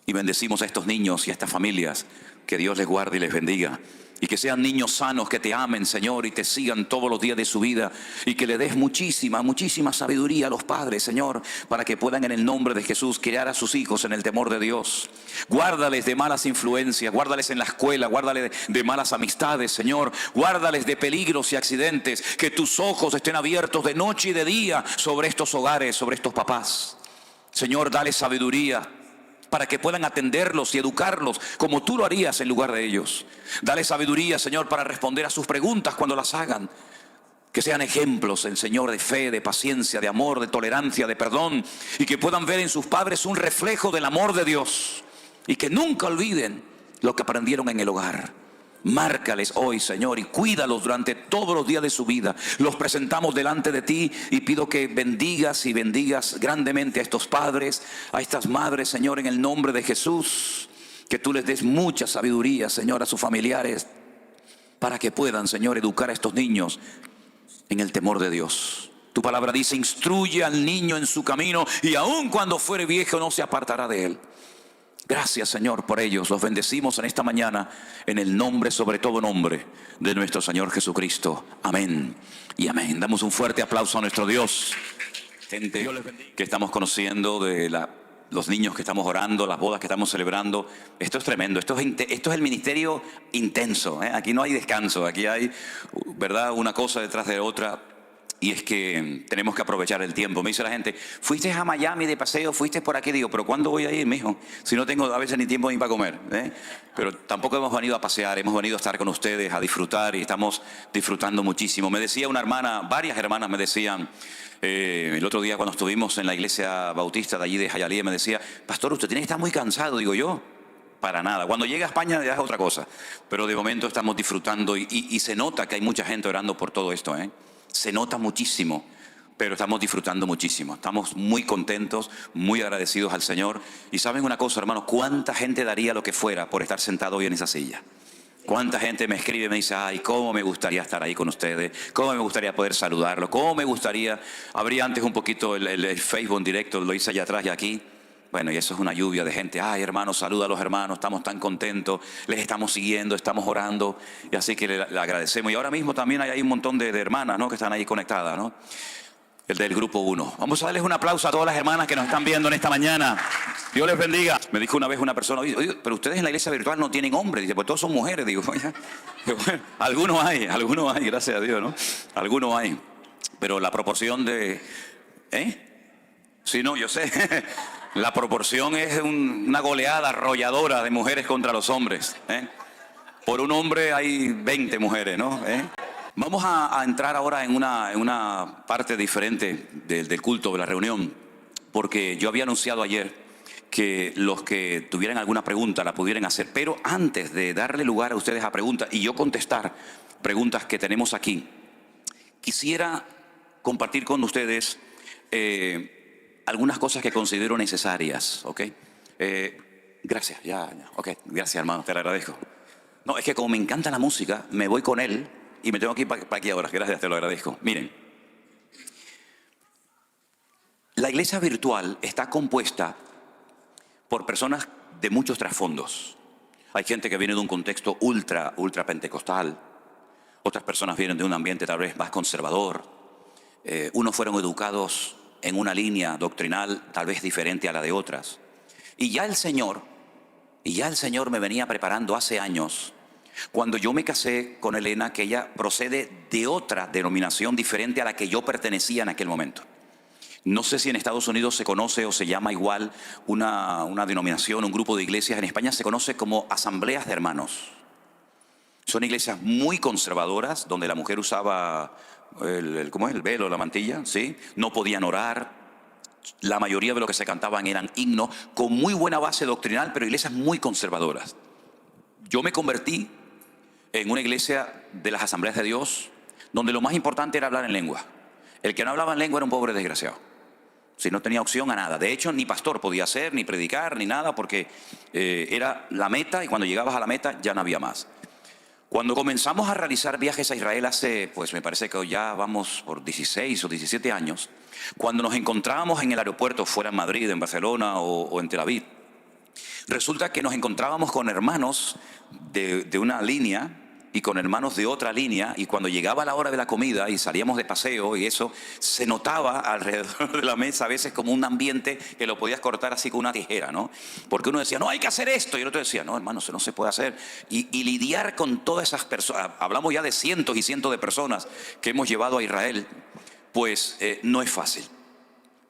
Speaker 1: y bendecimos a estos niños y a estas familias. Que Dios les guarde y les bendiga. Y que sean niños sanos, que te amen, Señor, y te sigan todos los días de su vida. Y que le des muchísima sabiduría a los padres, Señor, para que puedan en el nombre de Jesús criar a sus hijos en el temor de Dios. Guárdales de malas influencias, guárdales en la escuela, guárdales de malas amistades, Señor. Guárdales de peligros y accidentes. Que tus ojos estén abiertos de noche y de día sobre estos hogares, sobre estos papás. Señor, dale sabiduría para que puedan atenderlos y educarlos como tú lo harías en lugar de ellos. Dale sabiduría, Señor, para responder a sus preguntas cuando las hagan. Que sean ejemplos, el Señor, de fe, de paciencia, de amor, de tolerancia, de perdón. Y que puedan ver en sus padres un reflejo del amor de Dios. Y que nunca olviden lo que aprendieron en el hogar. Márcales hoy, Señor, y cuídalos durante todos los días de su vida. Los presentamos delante de ti y pido que bendigas grandemente a estos padres, a estas madres, Señor, en el nombre de Jesús. Que tú les des mucha sabiduría, Señor, a sus familiares, para que puedan, Señor, educar a estos niños en el temor de Dios. Tu palabra dice: instruye al niño en su camino, y aun cuando fuere viejo no se apartará de él. Gracias, Señor, por ellos. Los bendecimos en esta mañana en el nombre, sobre todo nombre, de nuestro Señor Jesucristo. Amén y amén. Damos un fuerte aplauso a nuestro Dios. Gente que estamos conociendo, de los niños que estamos orando, las bodas que estamos celebrando. Esto es tremendo. Esto es el ministerio intenso, ¿eh? Aquí no hay descanso. Aquí hay, ¿verdad?, una cosa detrás de otra. Y es que tenemos que aprovechar el tiempo. Me dice la gente: ¿fuiste a Miami de paseo? ¿Fuiste por aquí? Digo: ¿pero cuándo voy a ir, mijo? Si no tengo a veces ni tiempo ni para comer, ¿eh? Pero tampoco hemos venido a pasear, hemos venido a estar con ustedes, a disfrutar, y estamos disfrutando muchísimo. Me decía una hermana, varias hermanas me decían, el otro día cuando estuvimos en la iglesia bautista de allí de Hialeah, me decía: pastor, usted tiene que estar muy cansado. Digo yo: para nada. Cuando llegue a España ya es otra cosa. Pero de momento estamos disfrutando, y se nota que hay mucha gente orando por todo esto, ¿eh? Se nota muchísimo, pero estamos disfrutando muchísimo. Estamos muy contentos, muy agradecidos al Señor. Y saben una cosa, hermanos: ¿cuánta gente daría lo que fuera por estar sentado hoy en esa silla? ¿Cuánta gente me escribe y me dice: ay, cómo me gustaría estar ahí con ustedes, cómo me gustaría poder saludarlo, cómo me gustaría? Abrí antes un poquito el Facebook en directo, lo hice allá atrás y aquí. Bueno, y eso es una lluvia de gente. Ay, hermanos, saluda a los hermanos, estamos tan contentos, les estamos siguiendo, estamos orando, y así que le agradecemos. Y ahora mismo también hay un montón de hermanas, ¿no?, que están ahí conectadas, ¿no? El del grupo 1. Vamos a darles un aplauso a todas las hermanas que nos están viendo en esta mañana. Dios les bendiga. Me dijo una vez una persona: oye, pero ustedes en la iglesia virtual no tienen hombres. Dice: pues todos son mujeres. Digo: bueno, algunos hay, gracias a Dios, ¿no? Algunos hay. Pero la proporción de... Sí, no, yo sé. La proporción es una goleada arrolladora de mujeres contra los hombres, ¿eh? Por un hombre hay 20 mujeres, ¿no? Vamos a entrar ahora en una parte diferente del culto, de la reunión, porque yo había anunciado ayer que los que tuvieran alguna pregunta la pudieran hacer. Pero antes de darle lugar a ustedes a preguntas y yo contestar preguntas que tenemos aquí, quisiera compartir con ustedes algunas cosas que considero necesarias, ¿ok? Gracias, ok, gracias, hermano, te lo agradezco. No, es que como me encanta la música, me voy con él y me tengo que ir para aquí ahora. Gracias, te lo agradezco. Miren, la iglesia virtual está compuesta por personas de muchos trasfondos. Hay gente que viene de un contexto ultra pentecostal. Otras personas vienen de un ambiente tal vez más conservador. Unos fueron educados en una línea doctrinal tal vez diferente a la de otras. Y ya el Señor me venía preparando hace años Cuando yo me casé con Elena, que ella procede de otra denominación diferente a la que yo pertenecía en aquel momento. No sé si en Estados Unidos se conoce o se llama igual una denominación, un grupo de iglesias. En España se conoce como asambleas de hermanos. Son iglesias muy conservadoras, donde la mujer usaba ¿cómo es? El velo, la mantilla, ¿sí? No podían orar. La mayoría de lo que se cantaban eran himnos con muy buena base doctrinal, pero iglesias muy conservadoras. Yo me convertí en una iglesia de las Asambleas de Dios, donde lo más importante era hablar en lengua. El que no hablaba en lengua era un pobre desgraciado. Si no tenía opción a nada. De hecho, ni pastor podía ser, ni predicar, ni nada, porque era la meta, y cuando llegabas a la meta ya no había más. Cuando comenzamos a realizar viajes a Israel hace, pues me parece que ya vamos por 16 o 17 años, cuando nos encontrábamos en el aeropuerto, fuera en Madrid, en Barcelona o en Tel Aviv, resulta que nos encontrábamos con hermanos de una línea y con hermanos de otra línea, y cuando llegaba la hora de la comida y salíamos de paseo y eso, se notaba alrededor de la mesa a veces como un ambiente que lo podías cortar así con una tijera, ¿no? Porque uno decía, no, hay que hacer esto, y el otro decía, no, hermano, eso no se puede hacer. Y lidiar con todas esas personas, hablamos ya de cientos y cientos de personas que hemos llevado a Israel, pues no es fácil.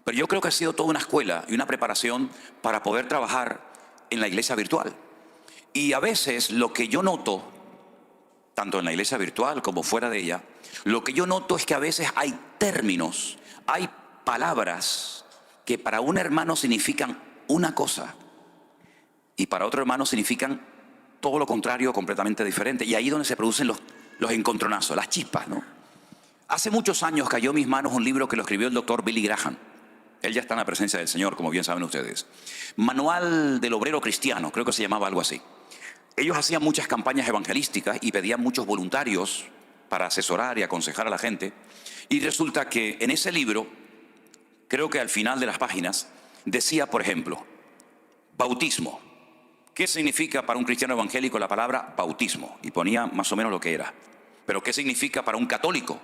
Speaker 1: Pero yo creo que ha sido toda una escuela y una preparación para poder trabajar en la iglesia virtual. Y a veces lo que yo noto, tanto en la iglesia virtual como fuera de ella, lo que yo noto es que a veces hay términos, hay palabras que para un hermano significan una cosa y para otro hermano significan todo lo contrario, completamente diferente. Y ahí es donde se producen los encontronazos, las chispas, ¿no? Hace muchos años cayó en mis manos un libro que lo escribió el doctor Billy Graham. Él ya está en la presencia del Señor, como bien saben ustedes. Manual del Obrero Cristiano, creo que se llamaba algo así. Ellos hacían muchas campañas evangelísticas y pedían muchos voluntarios para asesorar y aconsejar a la gente. Y resulta que en ese libro, creo que al final de las páginas, decía, por ejemplo, bautismo. ¿Qué significa para un cristiano evangélico la palabra bautismo? Y ponía más o menos lo que era. Pero ¿qué significa para un católico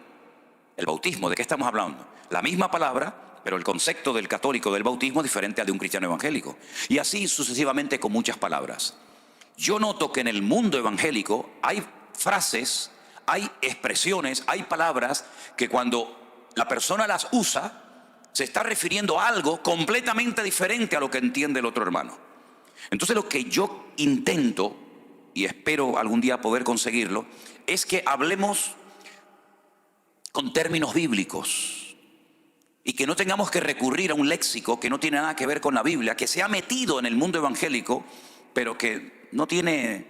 Speaker 1: el bautismo? ¿De qué estamos hablando? La misma palabra, pero el concepto del católico del bautismo es diferente al de un cristiano evangélico. Y así sucesivamente con muchas palabras. Yo noto que en el mundo evangélico hay frases, hay expresiones, hay palabras que cuando la persona las usa, se está refiriendo a algo completamente diferente a lo que entiende el otro hermano. Entonces lo que yo intento, y espero algún día poder conseguirlo, es que hablemos con términos bíblicos y que no tengamos que recurrir a un léxico que no tiene nada que ver con la Biblia, que se ha metido en el mundo evangélico, pero que no tiene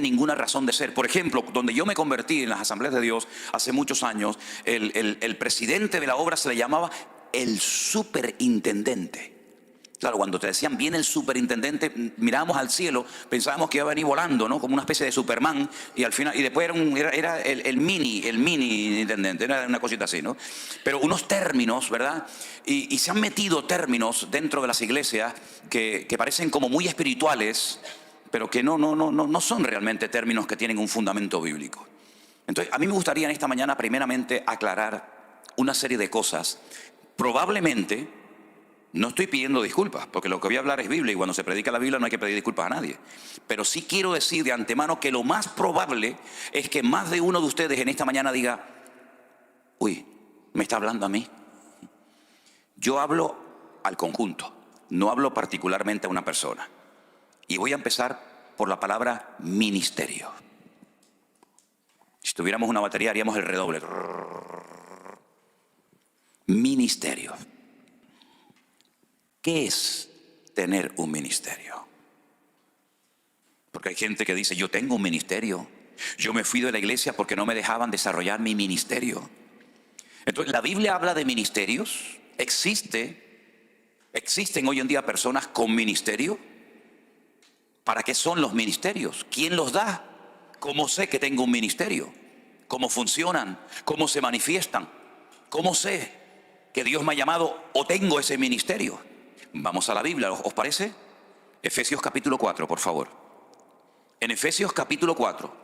Speaker 1: ninguna razón de ser. Por ejemplo, donde yo me convertí en las Asambleas de Dios hace muchos años, el presidente de la obra se le llamaba el superintendente. Claro, cuando te decían viene el superintendente, mirábamos al cielo, pensábamos que iba a venir volando, ¿no? Como una especie de Superman, y al final, y después era el mini intendente, era una cosita así, ¿no? Pero unos términos, ¿verdad? Y se han metido términos dentro de las iglesias que parecen como muy espirituales, pero que no son realmente términos que tienen un fundamento bíblico. Entonces, a mí me gustaría en esta mañana primeramente aclarar una serie de cosas. Probablemente no estoy pidiendo disculpas, porque lo que voy a hablar es Biblia, y cuando se predica la Biblia no hay que pedir disculpas a nadie. Pero sí quiero decir de antemano que lo más probable es que más de uno de ustedes en esta mañana diga, uy, ¿me está hablando a mí? Yo hablo al conjunto, no hablo particularmente a una persona. Y voy a empezar por la palabra ministerio. Si tuviéramos una batería haríamos el redoble. Ministerio. ¿Qué es tener un ministerio? Porque hay gente que dice, yo tengo un ministerio. Yo me fui de la iglesia porque no me dejaban desarrollar mi ministerio. Entonces, la Biblia habla de ministerios. Existen hoy en día personas con ministerio. ¿Para qué son los ministerios? ¿Quién los da? ¿Cómo sé que tengo un ministerio? ¿Cómo funcionan? ¿Cómo se manifiestan? ¿Cómo sé que Dios me ha llamado o tengo ese ministerio? Vamos a la Biblia, ¿os parece? Efesios capítulo 4, por favor. En Efesios capítulo 4,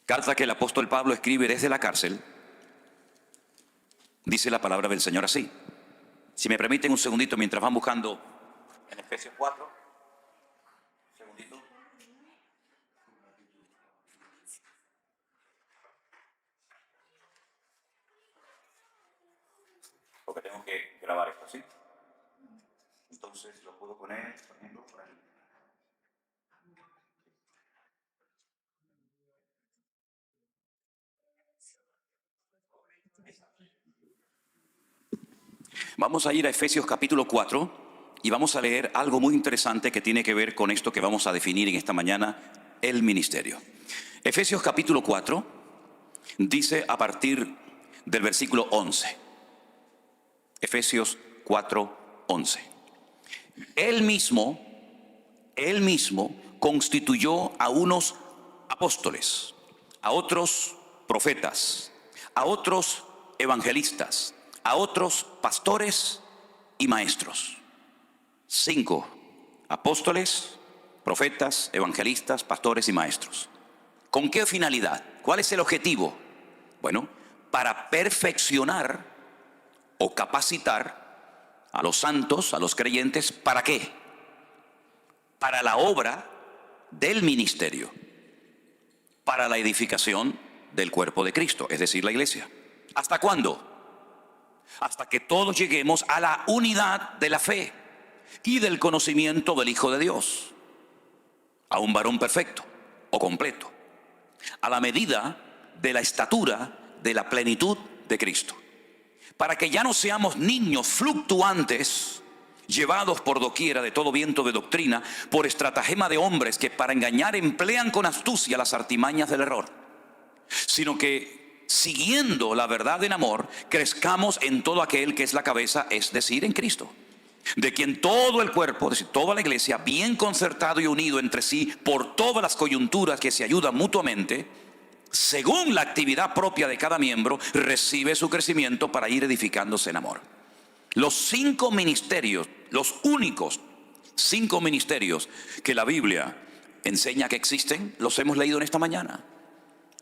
Speaker 1: carta que el apóstol Pablo escribe desde la cárcel, dice la palabra del Señor así. Si me permiten un segundito mientras van buscando en Efesios 4. Un segundito. tengo que grabar esto, ¿sí? Entonces lo puedo poner, por ejemplo, por ahí. Vamos a ir a Efesios capítulo 4 y vamos a leer algo muy interesante que tiene que ver con esto que vamos a definir en esta mañana, el ministerio. Efesios capítulo 4 dice a partir del versículo 11. Efesios 4, 11. Él mismo constituyó a unos apóstoles, a otros profetas, a otros evangelistas, a otros pastores y maestros. 5 apóstoles, profetas, evangelistas, pastores y maestros. ¿Con qué finalidad? ¿Cuál es el objetivo? Bueno, para perfeccionar o capacitar a los santos, a los creyentes, ¿para qué? Para la obra del ministerio, para la edificación del cuerpo de Cristo, es decir, la iglesia. ¿Hasta cuándo? Hasta que todos lleguemos a la unidad de la fe y del conocimiento del Hijo de Dios, a un varón perfecto o completo, a la medida de la estatura de la plenitud de Cristo, para que ya no seamos niños fluctuantes, llevados por doquiera de todo viento de doctrina, por estratagema de hombres que para engañar emplean con astucia las artimañas del error, sino que siguiendo la verdad en amor, crezcamos en todo aquel que es la cabeza, es decir, en Cristo, de quien todo el cuerpo, es decir, toda la iglesia, bien concertado y unido entre sí por todas las coyunturas que se ayudan mutuamente, según la actividad propia de cada miembro, recibe su crecimiento para ir edificándose en amor. Los 5 ministerios, los únicos 5 ministerios que la Biblia enseña que existen, los hemos leído en esta mañana.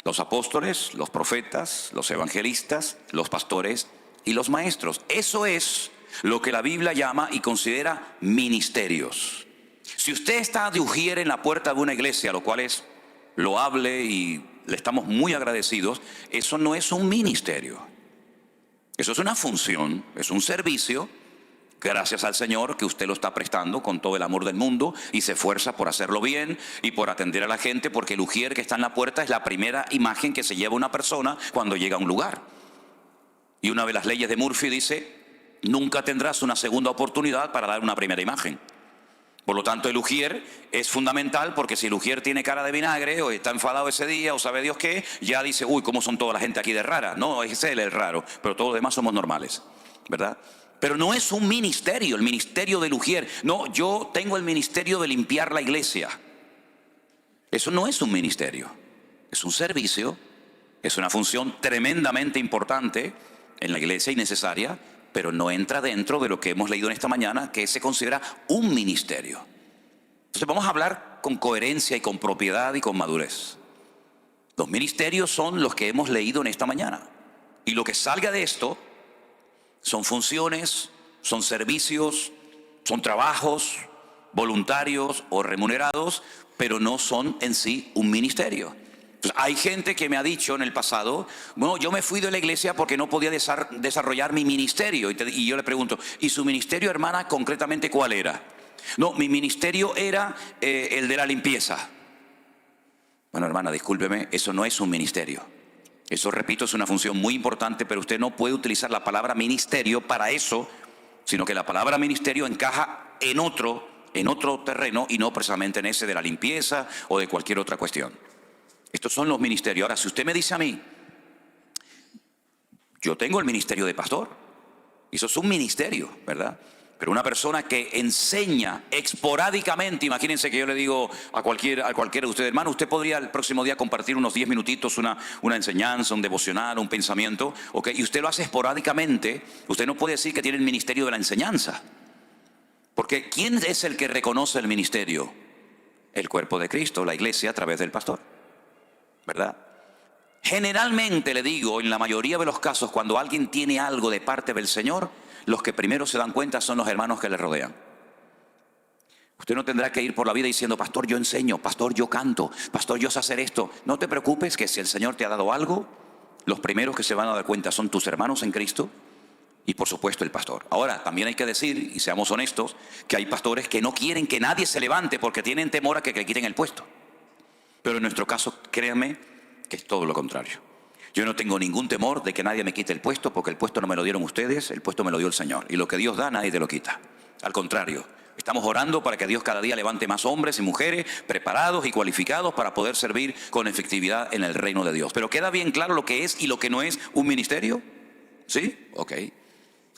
Speaker 1: Los apóstoles, los profetas, los evangelistas, los pastores y los maestros. Eso es lo que la Biblia llama y considera ministerios. Si usted está de ujier en la puerta de una iglesia, lo cual es loable y le estamos muy agradecidos, eso no es un ministerio. Eso es una función, es un servicio. Gracias al Señor que usted lo está prestando con todo el amor del mundo y se esfuerza por hacerlo bien y por atender a la gente, porque el ujier que está en la puerta es la primera imagen que se lleva una persona cuando llega a un lugar. Y una de las leyes de Murphy dice: nunca tendrás una segunda oportunidad para dar una primera imagen. Por lo tanto, el ujier es fundamental, porque si el ujier tiene cara de vinagre o está enfadado ese día o sabe Dios qué, ya dice: uy, ¿cómo son toda la gente aquí de rara? No, es él el raro, pero todos los demás somos normales, ¿verdad? Pero no es un ministerio, el ministerio del ujier. No, yo tengo el ministerio de limpiar la iglesia. Eso no es un ministerio, es un servicio, es una función tremendamente importante en la iglesia y necesaria, pero no entra dentro de lo que hemos leído en esta mañana, que se considera un ministerio. Entonces vamos a hablar con coherencia y con propiedad y con madurez. Los ministerios son los que hemos leído en esta mañana, y lo que salga de esto son funciones, son servicios, son trabajos voluntarios o remunerados, pero no son en sí un ministerio. Entonces, hay gente que me ha dicho en el pasado: bueno, yo me fui de la iglesia porque no podía desarrollar mi ministerio. Y yo le pregunto: ¿y su ministerio, hermana, concretamente cuál era? No, mi ministerio era el de la limpieza. Bueno, hermana, discúlpeme, eso no es un ministerio. Eso, repito, es una función muy importante, pero usted no puede utilizar la palabra ministerio para eso, sino que la palabra ministerio encaja en otro terreno y no precisamente en ese de la limpieza o de cualquier otra cuestión. Estos son los ministerios. Ahora, si usted me dice a mí: yo tengo el ministerio de pastor, eso es un ministerio, ¿verdad? Pero una persona que enseña esporádicamente, imagínense que yo le digo a cualquiera de ustedes: hermano, usted podría el próximo día compartir unos 10 minutitos, una enseñanza, un devocional, un pensamiento, ¿ok? Y usted lo hace esporádicamente. Usted no puede decir que tiene el ministerio de la enseñanza, porque ¿quién es el que reconoce el ministerio? El cuerpo de Cristo, la iglesia, a través del pastor, ¿verdad? Generalmente, le digo, en la mayoría de los casos, cuando alguien tiene algo de parte del Señor, los que primero se dan cuenta son los hermanos que le rodean. Usted no tendrá que ir por la vida diciendo: pastor, yo enseño, pastor, yo canto, pastor, yo sé hacer esto. No te preocupes, que si el Señor te ha dado algo, los primeros que se van a dar cuenta son tus hermanos en Cristo Y por supuesto el pastor. Ahora, también hay que decir, y seamos honestos, que hay pastores que no quieren que nadie se levante porque tienen temor a que le quiten el puesto. Pero en nuestro caso, créanme que es todo lo contrario. Yo no tengo ningún temor de que nadie me quite el puesto, porque el puesto no me lo dieron ustedes, el puesto me lo dio el Señor. Y lo que Dios da, nadie te lo quita. Al contrario, estamos orando para que Dios cada día levante más hombres y mujeres preparados y cualificados para poder servir con efectividad en el reino de Dios. Pero ¿queda bien claro lo que es y lo que no es un ministerio? ¿Sí? Ok.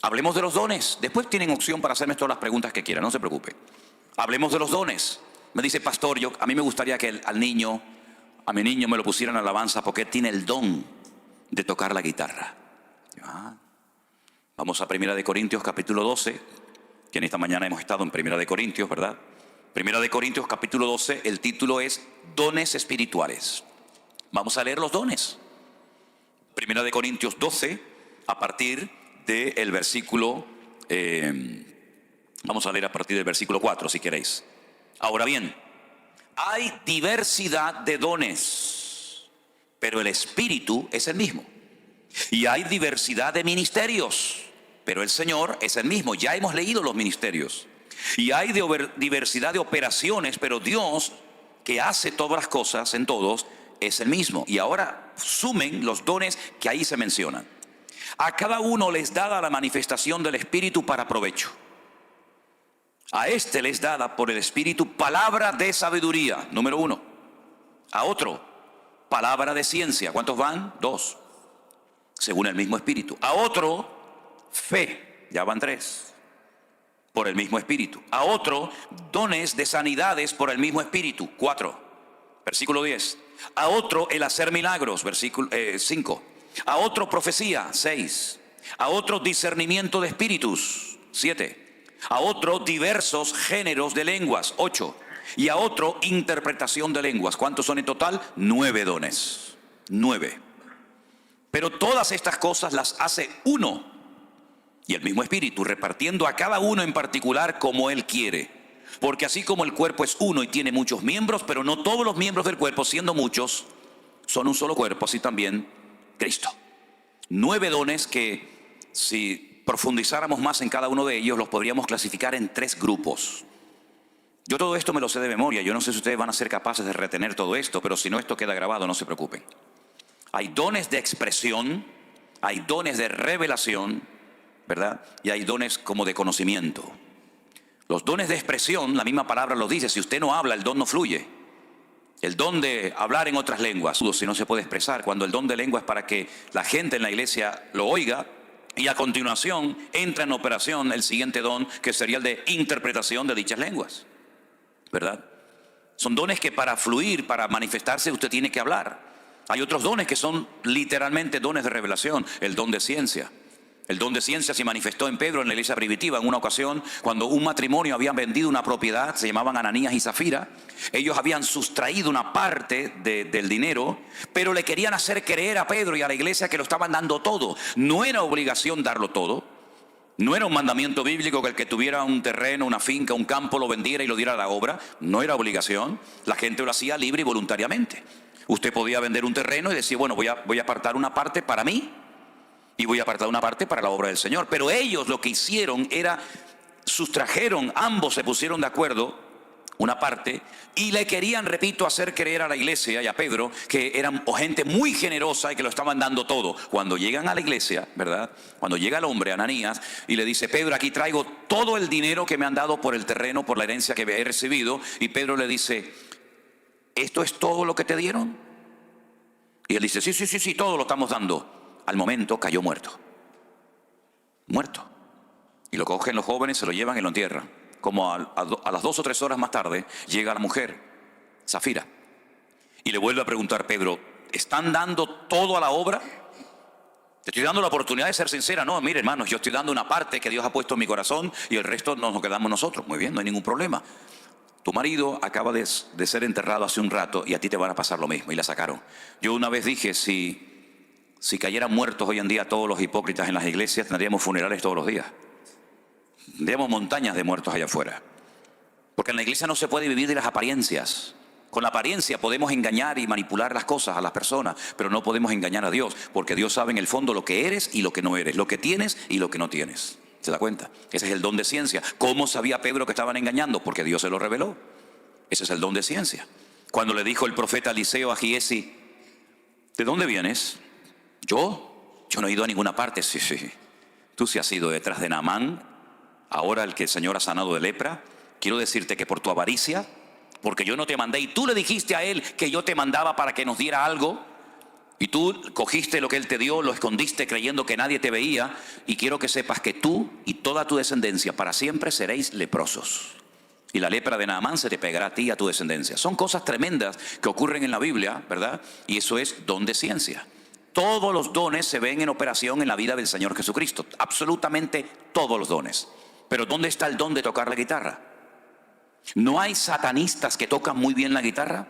Speaker 1: Hablemos de los dones. Después tienen opción para hacerme todas las preguntas que quieran, no se preocupe. Hablemos de los dones. Me dice, pastor, a mí me gustaría que a mi niño me lo pusieran en alabanza porque él tiene el don de tocar la guitarra. Vamos a 1 Corintios capítulo 12, que en esta mañana hemos estado en 1 Corintios, ¿verdad? 1 Corintios capítulo 12, el título es Dones Espirituales. Vamos a leer los dones. 1 Corintios 12, a partir del versículo, vamos a leer a partir del versículo 4 si queréis. Ahora bien, hay diversidad de dones, pero el Espíritu es el mismo. Y hay diversidad de ministerios, pero el Señor es el mismo. Ya hemos leído los ministerios. Y hay diversidad de operaciones, pero Dios, que hace todas las cosas en todos, es el mismo. Y ahora sumen los dones que ahí se mencionan. A cada uno les dada la manifestación del Espíritu para provecho. A este les dada por el Espíritu palabra de sabiduría, número 1. A otro, palabra de ciencia. ¿Cuántos van? 2. Según el mismo Espíritu. A otro, fe. Ya van 3. Por el mismo Espíritu. A otro, dones de sanidades por el mismo Espíritu. 4. Versículo 10. A otro, el hacer milagros. Versículo 5. A otro, profecía. 6. A otro, discernimiento de espíritus. 7. A otro, diversos géneros de lenguas. 8. Y a otro, interpretación de lenguas. ¿Cuántos son en total? 9 dones. 9. Pero todas estas cosas las hace uno y el mismo Espíritu, repartiendo a cada uno en particular como Él quiere. Porque así como el cuerpo es uno y tiene muchos miembros, pero no todos los miembros del cuerpo, siendo muchos, son un solo cuerpo, así también Cristo. 9 dones que, si profundizáramos más en cada uno de ellos, los podríamos clasificar en 3 grupos. Yo todo esto me lo sé de memoria. Yo no sé si ustedes van a ser capaces de retener todo esto, pero si no, esto queda grabado, no se preocupen. Hay dones de expresión, hay dones de revelación, ¿verdad? Y hay dones como de conocimiento. Los dones de expresión, la misma palabra lo dice, si usted no habla, el don no fluye. El don de hablar en otras lenguas, si no se puede expresar, cuando el don de lengua es para que la gente en la iglesia lo oiga, y a continuación entra en operación el siguiente don, que sería el de interpretación de dichas lenguas, ¿verdad? Son dones que para fluir, para manifestarse, usted tiene que hablar. Hay otros dones que son literalmente dones de revelación. El don de ciencia. El don de ciencia se manifestó en Pedro en la iglesia primitiva en una ocasión cuando un matrimonio había vendido una propiedad, se llamaban Ananías y Zafira. Ellos habían sustraído una parte del dinero, pero le querían hacer creer a Pedro y a la iglesia que lo estaban dando todo. No era obligación darlo todo. No era un mandamiento bíblico que el que tuviera un terreno, una finca, un campo lo vendiera y lo diera a la obra. No era obligación. La gente lo hacía libre y voluntariamente. Usted podía vender un terreno y decir, bueno, voy a apartar una parte para mí y voy a apartar una parte para la obra del Señor. Pero ellos lo que hicieron era, sustrajeron, ambos se pusieron de acuerdo, una parte, y le querían, repito, hacer creer a la iglesia y a Pedro que eran gente muy generosa y que lo estaban dando todo. Cuando llegan a la iglesia, ¿verdad? Cuando llega el hombre, Ananías, y le dice, Pedro, aquí traigo todo el dinero que me han dado por el terreno, por la herencia que he recibido. Y Pedro le dice, ¿esto es todo lo que te dieron? Y él dice, sí, todo lo estamos dando. Al momento cayó muerto. Muerto. Y lo cogen los jóvenes, se lo llevan y lo entierran. Como a las 2 o 3 horas más tarde, llega la mujer, Zafira, y le vuelve a preguntar, Pedro, ¿están dando todo a la obra? Te estoy dando la oportunidad de ser sincera. No, mire, hermanos, yo estoy dando una parte que Dios ha puesto en mi corazón y el resto nos lo quedamos nosotros. Muy bien, no hay ningún problema. Tu marido acaba de ser enterrado hace un rato y a ti te van a pasar lo mismo. Y la sacaron. Yo una vez dije, si cayeran muertos hoy en día todos los hipócritas en las iglesias, tendríamos funerales todos los días. Tendríamos montañas de muertos allá afuera. Porque en la iglesia no se puede vivir de las apariencias. Con la apariencia podemos engañar y manipular las cosas a las personas, pero no podemos engañar a Dios, porque Dios sabe en el fondo lo que eres y lo que no eres, lo que tienes y lo que no tienes. ¿Se da cuenta? Ese es el don de ciencia. ¿Cómo sabía Pedro que estaban engañando? Porque Dios se lo reveló. Ese es el don de ciencia. Cuando le dijo el profeta Eliseo a Giesi, ¿de dónde vienes? Yo no he ido a ninguna parte. Sí. Tú sí has ido detrás de Naamán, ahora el que el Señor ha sanado de lepra. Quiero decirte que por tu avaricia, porque yo no te mandé y tú le dijiste a él que yo te mandaba para que nos diera algo, y tú cogiste lo que él te dio, lo escondiste creyendo que nadie te veía, y quiero que sepas que tú y toda tu descendencia para siempre seréis leprosos. Y la lepra de Naamán se te pegará a ti y a tu descendencia. Son cosas tremendas que ocurren en la Biblia, ¿verdad? Y eso es don de ciencia. Todos los dones se ven en operación en la vida del Señor Jesucristo. Absolutamente todos los dones. Pero ¿dónde está el don de tocar la guitarra? ¿No hay satanistas que tocan muy bien la guitarra?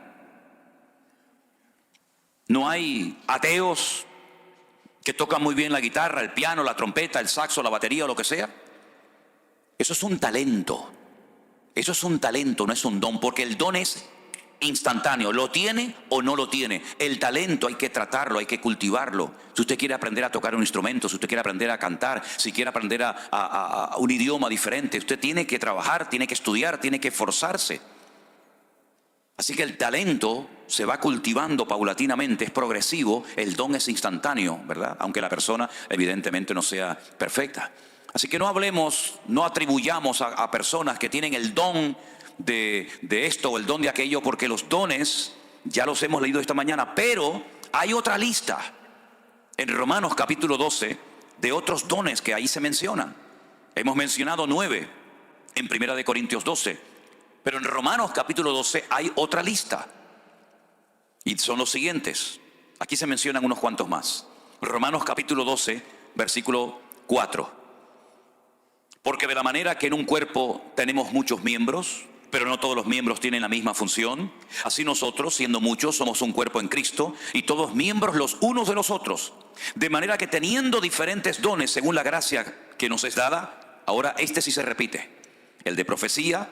Speaker 1: ¿No hay ateos que tocan muy bien la guitarra, el piano, la trompeta, el saxo, la batería o lo que sea? Eso es un talento. Eso es un talento, no es un don, porque el don es instantáneo, lo tiene o no lo tiene. El talento hay que tratarlo, hay que cultivarlo. Si usted quiere aprender a tocar un instrumento, si usted quiere aprender a cantar, si quiere aprender a un idioma diferente, usted tiene que trabajar, tiene que estudiar, tiene que esforzarse. Así que el talento se va cultivando paulatinamente, es progresivo, el don es instantáneo, ¿verdad? Aunque la persona evidentemente no sea perfecta. Así que no hablemos, no atribuyamos a personas que tienen el don de esto o el don de aquello, porque los dones ya los hemos leído esta mañana, pero hay otra lista en Romanos capítulo 12 de otros dones que ahí se mencionan. Hemos mencionado 9 en Primera de Corintios 12, pero en Romanos capítulo 12 hay otra lista y son los siguientes. Aquí se mencionan unos cuantos más. Romanos capítulo 12, versículo 4. Porque de la manera que en un cuerpo tenemos muchos miembros, pero no todos los miembros tienen la misma función, así nosotros, siendo muchos, somos un cuerpo en Cristo y todos miembros los unos de los otros. De manera que teniendo diferentes dones según la gracia que nos es dada, ahora este sí se repite. El de profecía,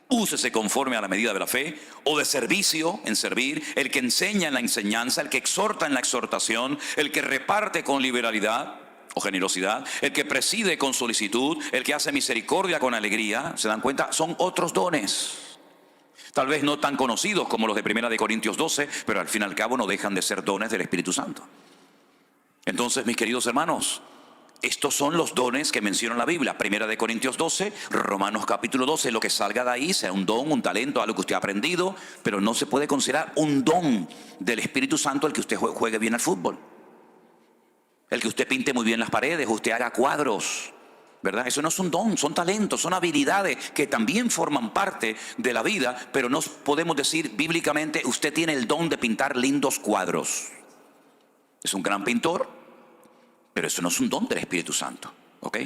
Speaker 1: úsese conforme a la medida de la fe, o de servicio, en servir, el que enseña en la enseñanza, el que exhorta en la exhortación, el que reparte con liberalidad o generosidad, el que preside con solicitud, el que hace misericordia con alegría. ¿Se dan cuenta? Son otros dones. Tal vez no tan conocidos como los de Primera de Corintios 12, pero al fin y al cabo no dejan de ser dones del Espíritu Santo. Entonces, mis queridos hermanos, estos son los dones que menciona la Biblia. Primera de Corintios 12, Romanos capítulo 12, lo que salga de ahí, sea un don, un talento, algo que usted ha aprendido, pero no se puede considerar un don del Espíritu Santo el que usted juegue bien al fútbol, el que usted pinte muy bien las paredes, usted haga cuadros, ¿verdad? Eso no es un don, son talentos, son habilidades que también forman parte de la vida, pero no podemos decir bíblicamente, usted tiene el don de pintar lindos cuadros. Es un gran pintor, pero eso no es un don del Espíritu Santo, ¿ok?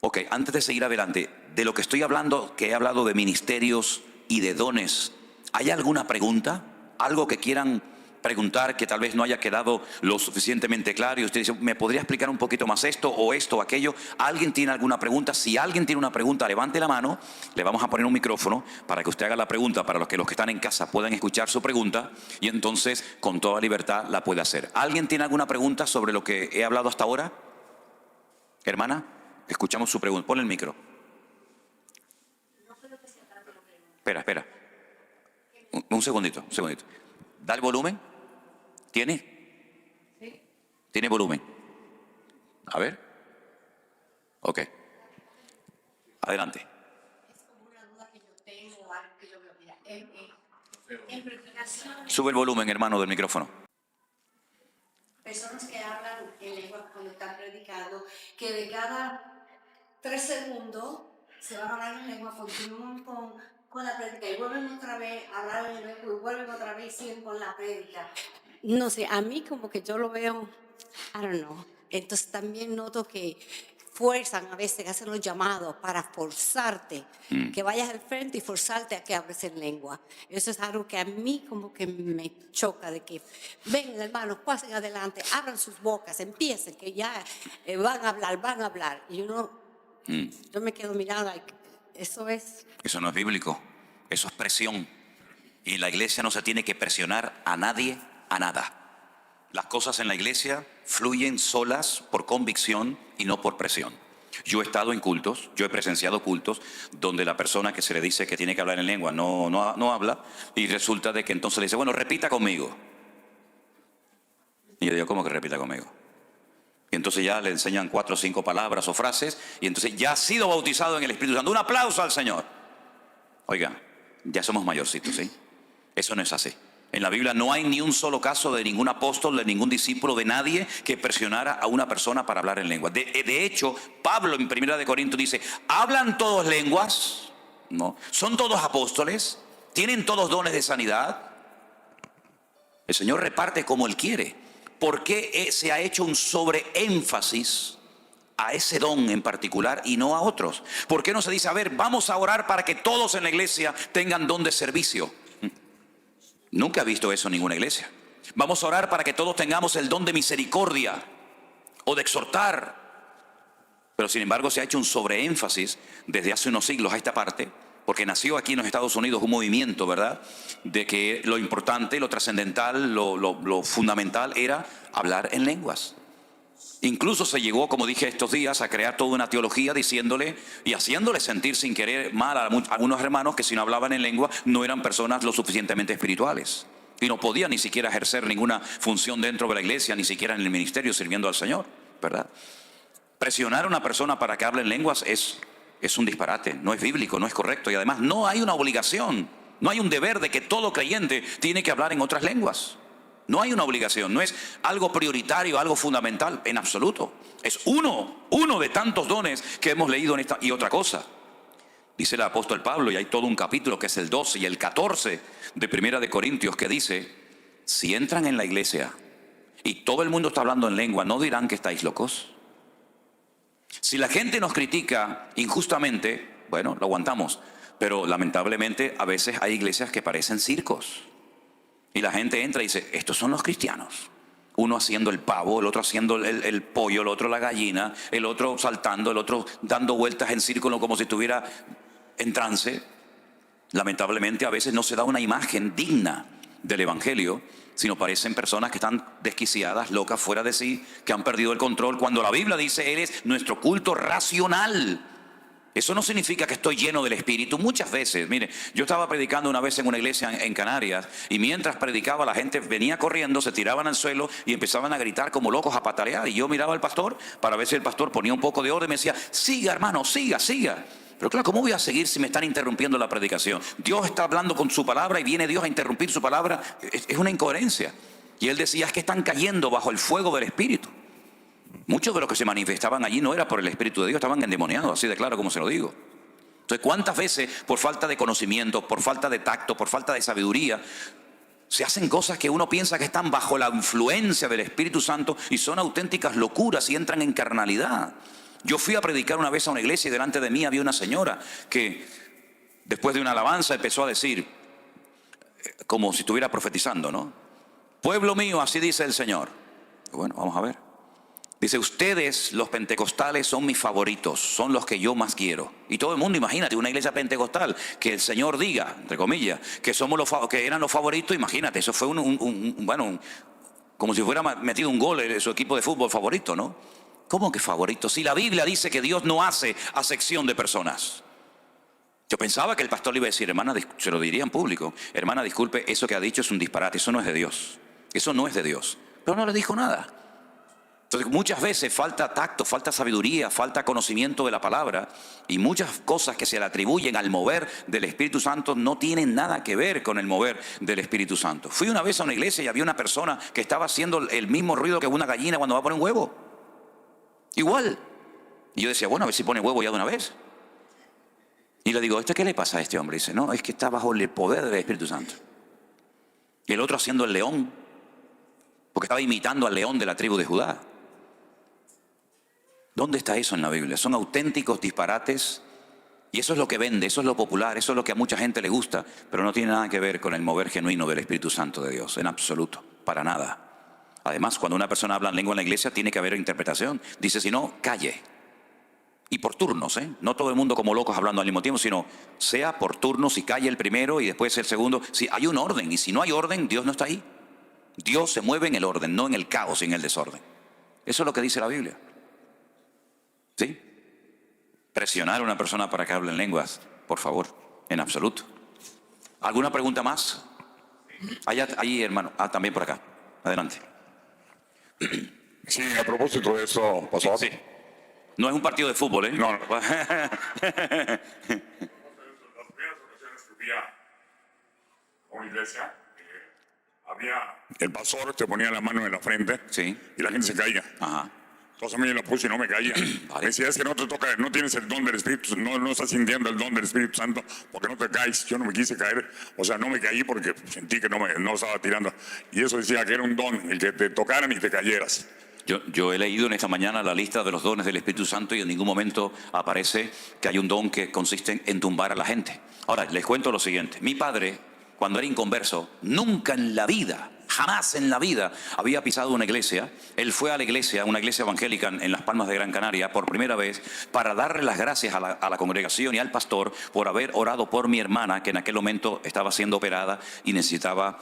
Speaker 1: Ok, antes de seguir adelante, de lo que estoy hablando, que he hablado de ministerios y de dones, ¿hay alguna pregunta? ¿Algo que quieran preguntar que tal vez no haya quedado lo suficientemente claro? Y usted dice, ¿me podría explicar un poquito más esto o aquello? ¿Alguien tiene alguna pregunta? Si alguien tiene una pregunta, levante la mano. Le vamos a poner un micrófono para que usted haga la pregunta, para que los que están en casa puedan escuchar su pregunta y entonces con toda libertad la puede hacer. ¿Alguien tiene alguna pregunta sobre lo que he hablado hasta ahora? Hermana, escuchamos su pregunta. Ponle el micro. Espera. Un segundito. Da el volumen. ¿Tiene? Sí. ¿Tiene volumen? A ver. Ok. Adelante.
Speaker 2: Es como una duda que yo tengo, algo que yo veo. Mira, en predicaciones,
Speaker 1: Sube el volumen, hermano, del micrófono.
Speaker 2: personas que hablan en lengua cuando están predicando, que de cada 3 segundos se van a hablar en lengua, continúan con la prédica y vuelven otra vez a hablar en lengua y vuelven otra vez y siguen con la prédica. No sé, a mí como que yo lo veo, I don't know. Entonces también noto que fuerzan a veces, hacen los llamados para forzarte, que vayas al frente y forzarte a que hables en lengua. Eso es algo que a mí como que me choca, de que vengan hermanos, pasen adelante, abran sus bocas, empiecen, que ya van a hablar. Y yo me quedo mirando, like, eso es...
Speaker 1: Eso no es bíblico. Eso es presión. Y en la iglesia no se tiene que presionar a nadie, a nada. Las cosas en la iglesia fluyen solas por convicción y no por presión. Yo he estado en cultos, yo he presenciado cultos donde la persona que se le dice que tiene que hablar en lengua no habla, y resulta de que entonces le dice, bueno, repita conmigo. Y yo digo, ¿cómo que repita conmigo? Y entonces ya le enseñan 4 o 5 palabras o frases, y entonces ya ha sido bautizado en el Espíritu Santo. Un aplauso al Señor. Oiga, ya somos mayorcitos, ¿sí? Eso no es así. En la Biblia no hay ni un solo caso de ningún apóstol, de ningún discípulo, de nadie que presionara a una persona para hablar en lengua. De hecho, Pablo en 1 Corintios dice, ¿hablan todos lenguas? No. ¿Son todos apóstoles? ¿Tienen todos dones de sanidad? El Señor reparte como Él quiere. ¿Por qué se ha hecho un sobreénfasis a ese don en particular y no a otros? ¿Por qué no se dice, a ver, vamos a orar para que todos en la iglesia tengan don de servicio? Nunca he visto eso en ninguna iglesia. Vamos a orar para que todos tengamos el don de misericordia o de exhortar. Pero sin embargo se ha hecho un sobreénfasis desde hace unos siglos a esta parte, porque nació aquí en los Estados Unidos un movimiento, ¿verdad?, de que lo importante, lo trascendental, lo fundamental era hablar en lenguas. Incluso se llegó, como dije estos días, a crear toda una teología diciéndole y haciéndole sentir sin querer mal a algunos hermanos que si no hablaban en lengua no eran personas lo suficientemente espirituales. Y no podían ni siquiera ejercer ninguna función dentro de la iglesia, ni siquiera en el ministerio sirviendo al Señor, ¿verdad? Presionar a una persona para que hable en lenguas es un disparate, no es bíblico, no es correcto. Y además no hay una obligación, no hay un deber de que todo creyente tiene que hablar en otras lenguas. No hay una obligación, no es algo prioritario, algo fundamental, en absoluto. Es uno de tantos dones que hemos leído en esta. Y otra cosa, dice el apóstol Pablo, y hay todo un capítulo que es el 12 y el 14 de 1 Corintios, que dice, si entran en la iglesia y todo el mundo está hablando en lengua, ¿no dirán que estáis locos? Si la gente nos critica injustamente, bueno, lo aguantamos, pero lamentablemente a veces hay iglesias que parecen circos. Y la gente entra y dice, estos son los cristianos. Uno haciendo el pavo, el otro haciendo el pollo, el otro la gallina, el otro saltando, el otro dando vueltas en círculo como si estuviera en trance. Lamentablemente a veces no se da una imagen digna del Evangelio, sino parecen personas que están desquiciadas, locas, fuera de sí, que han perdido el control. Cuando la Biblia dice, Él es nuestro culto racional. Eso no significa que estoy lleno del Espíritu. Muchas veces, mire, yo estaba predicando una vez en una iglesia en Canarias, y mientras predicaba la gente venía corriendo, se tiraban al suelo y empezaban a gritar como locos, a patalear. Y yo miraba al pastor para ver si el pastor ponía un poco de orden y me decía, siga hermano, siga. Pero claro, ¿cómo voy a seguir si me están interrumpiendo la predicación? Dios está hablando con su palabra y viene Dios a interrumpir su palabra. Es una incoherencia. Y él decía, es que están cayendo bajo el fuego del Espíritu. Muchos de los que se manifestaban allí no era por el Espíritu de Dios, estaban endemoniados, así de claro como se lo digo. Entonces, ¿cuántas veces por falta de conocimiento, por falta de tacto, por falta de sabiduría, se hacen cosas que uno piensa que están bajo la influencia del Espíritu Santo y son auténticas locuras y entran en carnalidad? Yo fui a predicar una vez a una iglesia y delante de mí había una señora que después de una alabanza empezó a decir, como si estuviera profetizando, ¿no? Pueblo mío, así dice el Señor. Bueno, vamos a ver. Dice, ustedes los pentecostales son mis favoritos, son los que yo más quiero. Y todo el mundo, imagínate, una iglesia pentecostal, que el Señor diga, entre comillas, que somos que eran los favoritos, imagínate, eso fue como si fuera metido un gol en su equipo de fútbol favorito, ¿no? ¿Cómo que favorito? Si la Biblia dice que Dios no hace acepción de personas. Yo pensaba que el pastor le iba a decir, hermana, se lo diría en público, hermana, disculpe, eso que ha dicho es un disparate, eso no es de Dios. Eso no es de Dios. Pero no le dijo nada. Entonces muchas veces falta tacto, falta sabiduría, falta conocimiento de la palabra, y muchas cosas que se le atribuyen al mover del Espíritu Santo no tienen nada que ver con el mover del Espíritu Santo. Fui una vez a una iglesia y había una persona que estaba haciendo el mismo ruido que una gallina cuando va a poner un huevo. Igual. Y yo decía, bueno, a ver si pone huevo ya de una vez. Y le digo, ¿esto qué le pasa a este hombre? Y dice, no, es que está bajo el poder del Espíritu Santo. Y el otro haciendo el león, porque estaba imitando al león de la tribu de Judá. ¿Dónde está eso en la Biblia? Son auténticos disparates, y eso es lo que vende, eso es lo popular, eso es lo que a mucha gente le gusta, pero no tiene nada que ver con el mover genuino del Espíritu Santo de Dios, en absoluto, para nada. Además, cuando una persona habla en lengua en la iglesia, tiene que haber interpretación. Dice, si no, calle. Y por turnos, ¿eh? No todo el mundo como locos hablando al mismo tiempo, sino sea por turnos y calle el primero y después el segundo. Si hay un orden, y si no hay orden, Dios no está ahí. Dios se mueve en el orden, no en el caos y en el desorden. Eso es lo que dice la Biblia. ¿Sí? Presionar a una persona para que hable en lenguas, por favor, en absoluto. ¿Alguna pregunta más? Allá, ahí, hermano. Ah, también por acá. Adelante.
Speaker 3: Sí, a propósito de eso, pastor.
Speaker 1: Sí. No es un partido de fútbol, ¿eh?
Speaker 3: No. Las primeras ocasiones que fui a una iglesia, el pastor te ponía la mano en la frente,
Speaker 1: Sí.
Speaker 3: y la gente se caía.
Speaker 1: Ajá.
Speaker 3: Entonces a mí la puse y no me caía.
Speaker 1: Vale.
Speaker 3: Me decía, es que no te toca, no tienes el don del Espíritu, no estás sintiendo el don del Espíritu Santo, porque no te caes. Yo no me quise caer, o sea, no me caí porque sentí que no estaba tirando. Y eso decía que era un don, el que te tocaran y te cayeras.
Speaker 1: Yo he leído en esta mañana la lista de los dones del Espíritu Santo y en ningún momento aparece que hay un don que consiste en tumbar a la gente. Ahora, les cuento lo siguiente. Mi padre, cuando era inconverso, nunca en la vida, jamás en la vida había pisado una iglesia. Él fue a la iglesia, una iglesia evangélica en Las Palmas de Gran Canaria, por primera vez, para darle las gracias a la congregación y al pastor por haber orado por mi hermana, que en aquel momento estaba siendo operada y necesitaba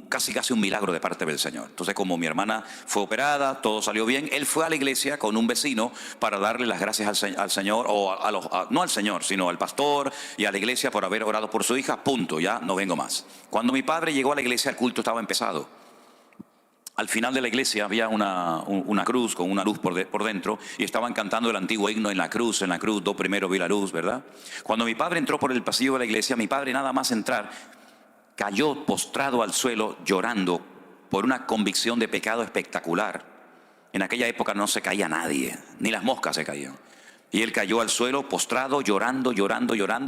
Speaker 1: casi un milagro de parte del Señor. Entonces, como mi hermana fue operada, todo salió bien, él fue a la iglesia con un vecino para darle las gracias al Señor, o no al Señor, sino al pastor y a la iglesia por haber orado por su hija. Punto, ya no vengo más. Cuando mi padre llegó a la iglesia, el culto estaba empezado. Al final de la iglesia había una cruz con una luz por dentro, y estaban cantando el antiguo himno en la cruz, do primero vi la luz, ¿verdad? Cuando mi padre entró por el pasillo de la iglesia, mi padre nada más entrar, cayó postrado al suelo llorando por una convicción de pecado espectacular. En aquella época no se caía nadie, ni las moscas se caían. Y él cayó al suelo postrado, llorando,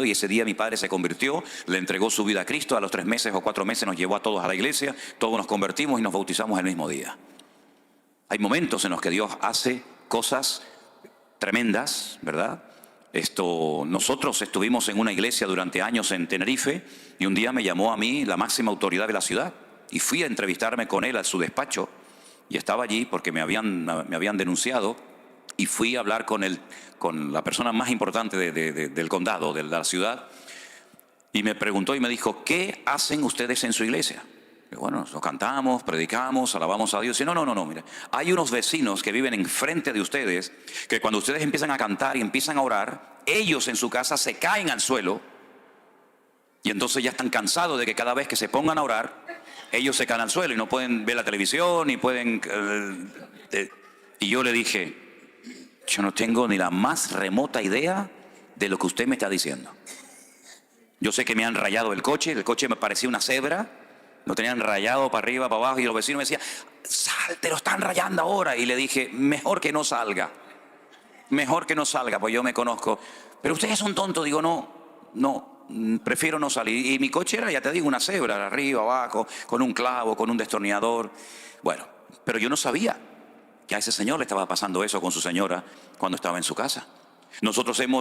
Speaker 1: y ese día mi padre se convirtió, le entregó su vida a Cristo. A los 3 meses o 4 meses nos llevó a todos a la iglesia, todos nos convertimos y nos bautizamos el mismo día. Hay momentos en los que Dios hace cosas tremendas, ¿verdad? Nosotros estuvimos en una iglesia durante años en Tenerife, y un día me llamó a mí la máxima autoridad de la ciudad y fui a entrevistarme con él a su despacho, y estaba allí porque me habían denunciado, y fui a hablar con la persona más importante del condado, de la ciudad, y me preguntó y me dijo, ¿qué hacen ustedes en su iglesia? Y bueno, nosotros cantamos, predicamos, alabamos a Dios. Y no, mire, hay unos vecinos que viven enfrente de ustedes, que cuando ustedes empiezan a cantar y empiezan a orar, ellos en su casa se caen al suelo, y entonces ya están cansados de que cada vez que se pongan a orar, ellos se caen al suelo y no pueden ver la televisión, ni pueden... Y yo le dije, yo no tengo ni la más remota idea de lo que usted me está diciendo. Yo sé que me han rayado el coche me parecía una cebra, lo tenían rayado para arriba, para abajo, y los vecinos me decían, sal, te lo están rayando ahora. Y le dije, mejor que no salga, pues yo me conozco. Pero usted es un tonto. Digo, no, prefiero no salir. Y mi coche era, ya te digo, una cebra, arriba, abajo, con un clavo, con un destornillador. Bueno, pero yo no sabía que a ese señor le estaba pasando eso con su señora cuando estaba en su casa.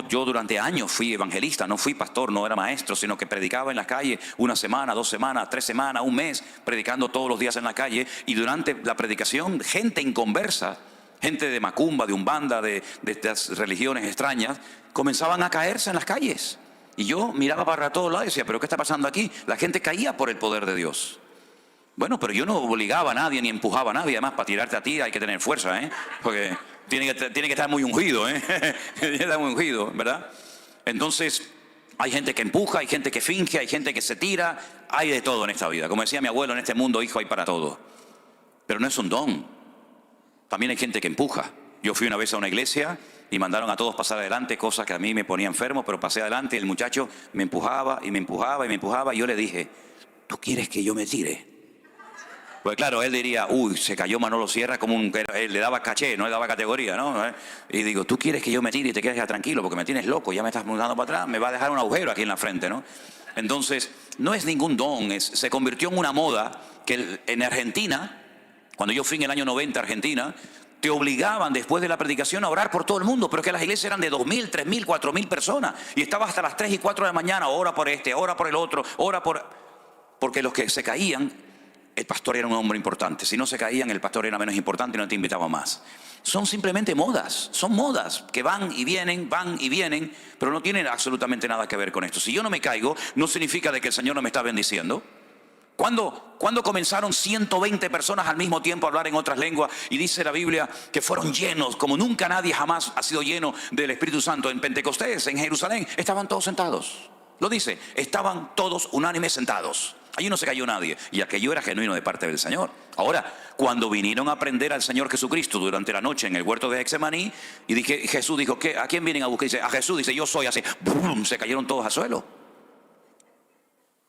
Speaker 1: Yo durante años fui evangelista, no fui pastor, no era maestro, sino que predicaba en la calle 1 semana, 2 semanas, 3 semanas, 1 mes, predicando todos los días en la calle. Y durante la predicación, gente inconversa, gente de macumba, de umbanda, de estas religiones extrañas, comenzaban a caerse en las calles. Y yo miraba para todos lados y decía, ¿pero qué está pasando aquí? La gente caía por el poder de Dios. Bueno, pero yo no obligaba a nadie ni empujaba a nadie. Además, para tirarte a ti hay que tener fuerza, porque tiene que estar muy ungido, tiene que estar muy ungido, ¿verdad? Entonces, hay gente que empuja, hay gente que finge, hay gente que se tira, hay de todo en esta vida. Como decía mi abuelo, en este mundo, hijo, hay para todo. Pero no es un don. También hay gente que empuja. Yo fui una vez a una iglesia y mandaron a todos pasar adelante, cosas que a mí me ponía enfermo, pero pasé adelante y el muchacho me empujaba y me empujaba y me empujaba, y yo le dije, ¿tú quieres que yo me tire? Pues claro, él diría, uy, se cayó Manolo Sierra, él le daba caché, no le daba categoría, ¿no? Y digo, ¿tú quieres que yo me tire y te quedes ya tranquilo? Porque me tienes loco, ya me estás mudando para atrás, me va a dejar un agujero aquí en la frente, ¿no? Entonces, no es ningún don, se convirtió en una moda que en Argentina, cuando yo fui en el año 90 a Argentina, te obligaban después de la predicación a orar por todo el mundo, pero es que las iglesias eran de 2.000, 3.000, 4.000 personas, y estaba hasta las 3 y 4 de la mañana, ora por este, ora por el otro, porque los que se caían el pastor era un hombre importante. Si no se caían, el pastor era menos importante y no te invitaba más. Son simplemente modas, son modas que van y vienen, pero no tienen absolutamente nada que ver con esto. Si yo no me caigo, no significa de que el Señor no me está bendiciendo. ¿Cuándo comenzaron 120 personas al mismo tiempo a hablar en otras lenguas? Y dice la Biblia que fueron llenos, como nunca nadie jamás ha sido lleno del Espíritu Santo. En Pentecostés, en Jerusalén, estaban todos sentados. Lo dice, estaban todos unánimes sentados. Allí no se cayó nadie, y aquello era genuino de parte del Señor. Ahora, cuando vinieron a aprender al Señor Jesucristo durante la noche en el huerto de Getsemaní, y Jesús dijo, ¿a quién vienen a buscar? Y dice, a Jesús, dice, yo soy. Así, ¡brum!, se cayeron todos al suelo.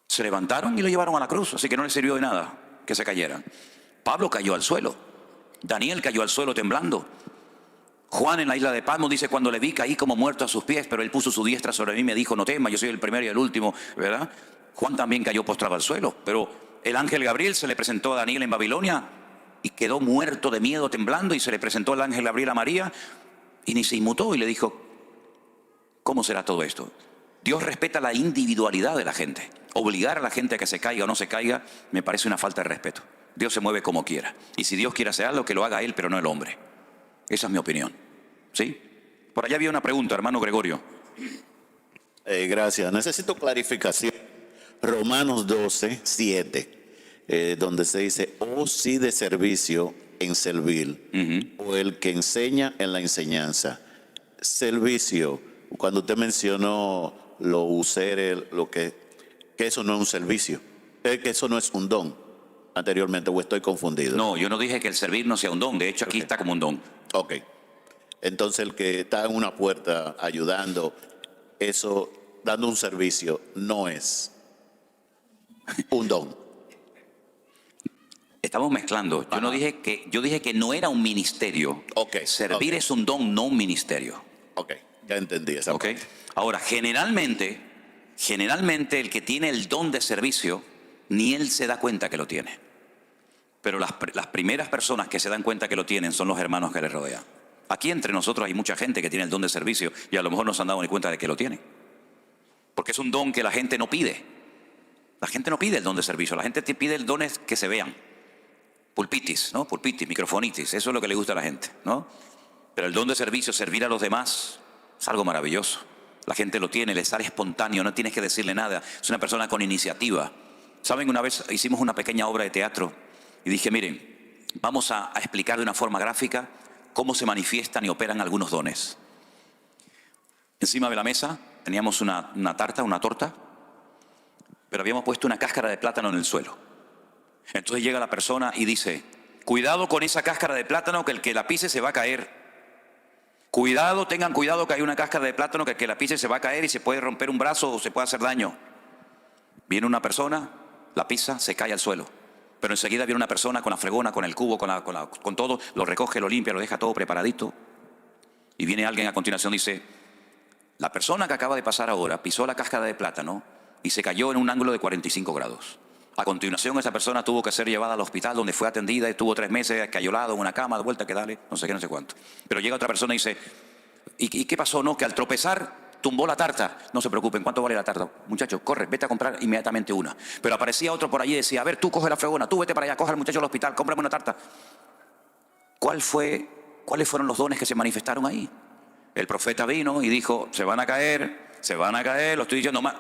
Speaker 1: Se levantaron y lo llevaron a la cruz, así que no les sirvió de nada que se cayeran. Pablo cayó al suelo, Daniel cayó al suelo temblando. Juan en la isla de Patmos dice, cuando le vi caí como muerto a sus pies, pero él puso su diestra sobre mí y me dijo, no temas, yo soy el primero y el último, ¿verdad? Juan también cayó postrado al suelo, pero el ángel Gabriel se le presentó a Daniel en Babilonia y quedó muerto de miedo, temblando, y se le presentó el ángel Gabriel a María y ni se inmutó y le dijo, ¿cómo será todo esto? Dios respeta la individualidad de la gente. Obligar a la gente a que se caiga o no se caiga me parece una falta de respeto. Dios se mueve como quiera, y si Dios quiere hacer algo, que lo haga Él, pero no el hombre. Esa es mi opinión. ¿Sí? Por allá había una pregunta, hermano Gregorio.
Speaker 4: Gracias. Necesito clarificación. Romanos 12, 7, donde se dice, o sí de servicio en servir, o el que enseña en la enseñanza. Servicio, cuando usted mencionó lo usere, que eso no es un servicio, que eso no es un don anteriormente, o estoy confundido.
Speaker 1: No, yo no dije que el servir no sea un don, de hecho aquí está como un don.
Speaker 4: Ok. Entonces el que está en una puerta ayudando, eso, dando un servicio, no es un don.
Speaker 1: Estamos mezclando. Yo dije que no era un ministerio.
Speaker 4: Ok,
Speaker 1: Servir
Speaker 4: ok.
Speaker 1: es un don, no un ministerio.
Speaker 4: Ok, ya entendí esa
Speaker 1: ¿Ok?
Speaker 4: parte.
Speaker 1: Ahora, generalmente el que tiene el don de servicio, ni él se da cuenta que lo tiene. Pero las primeras personas que se dan cuenta que lo tienen son los hermanos que le rodean. Aquí entre nosotros hay mucha gente que tiene el don de servicio y a lo mejor no se han dado ni cuenta de que lo tiene. Porque es un don que la gente no pide. La gente no pide el don de servicio, la gente te pide el don que se vean. Pulpitis, ¿no? Pulpitis, microfonitis, eso es lo que le gusta a la gente, ¿no? Pero el don de servicio, servir a los demás, es algo maravilloso. La gente lo tiene, le sale espontáneo, no tienes que decirle nada. Es una persona con iniciativa. ¿Saben? Una vez hicimos una pequeña obra de teatro y dije, miren, vamos a explicar de una forma gráfica cómo se manifiestan y operan algunos dones. Encima de la mesa teníamos una torta, pero habíamos puesto una cáscara de plátano en el suelo. Entonces llega la persona y dice, cuidado con esa cáscara de plátano, que el que la pise se va a caer. Cuidado, tengan cuidado que hay una cáscara de plátano que el que la pise se va a caer y se puede romper un brazo o se puede hacer daño. Viene una persona, la pisa, se cae al suelo. Pero enseguida viene una persona con la fregona, con el cubo, con todo, lo recoge, lo limpia, lo deja todo preparadito. Y viene alguien a continuación y dice, la persona que acaba de pasar ahora pisó la cáscara de plátano y se cayó en un ángulo de 45 grados. A continuación esa persona tuvo que ser llevada al hospital donde fue atendida, estuvo 3 meses cayolado en una cama, de vuelta que dale, no sé qué, no sé cuánto. Pero llega otra persona y dice, ¿y qué pasó? No, que al tropezar tumbó la tarta. No se preocupen, ¿cuánto vale la tarta? Muchacho, corre, vete a comprar inmediatamente una. Pero aparecía otro por allí y decía, a ver, tú coge la fregona, tú vete para allá, coge al muchacho al hospital, cómprame una tarta. ¿Cuáles fueron los dones que se manifestaron ahí? El profeta vino y dijo, se van a caer, lo estoy diciendo más.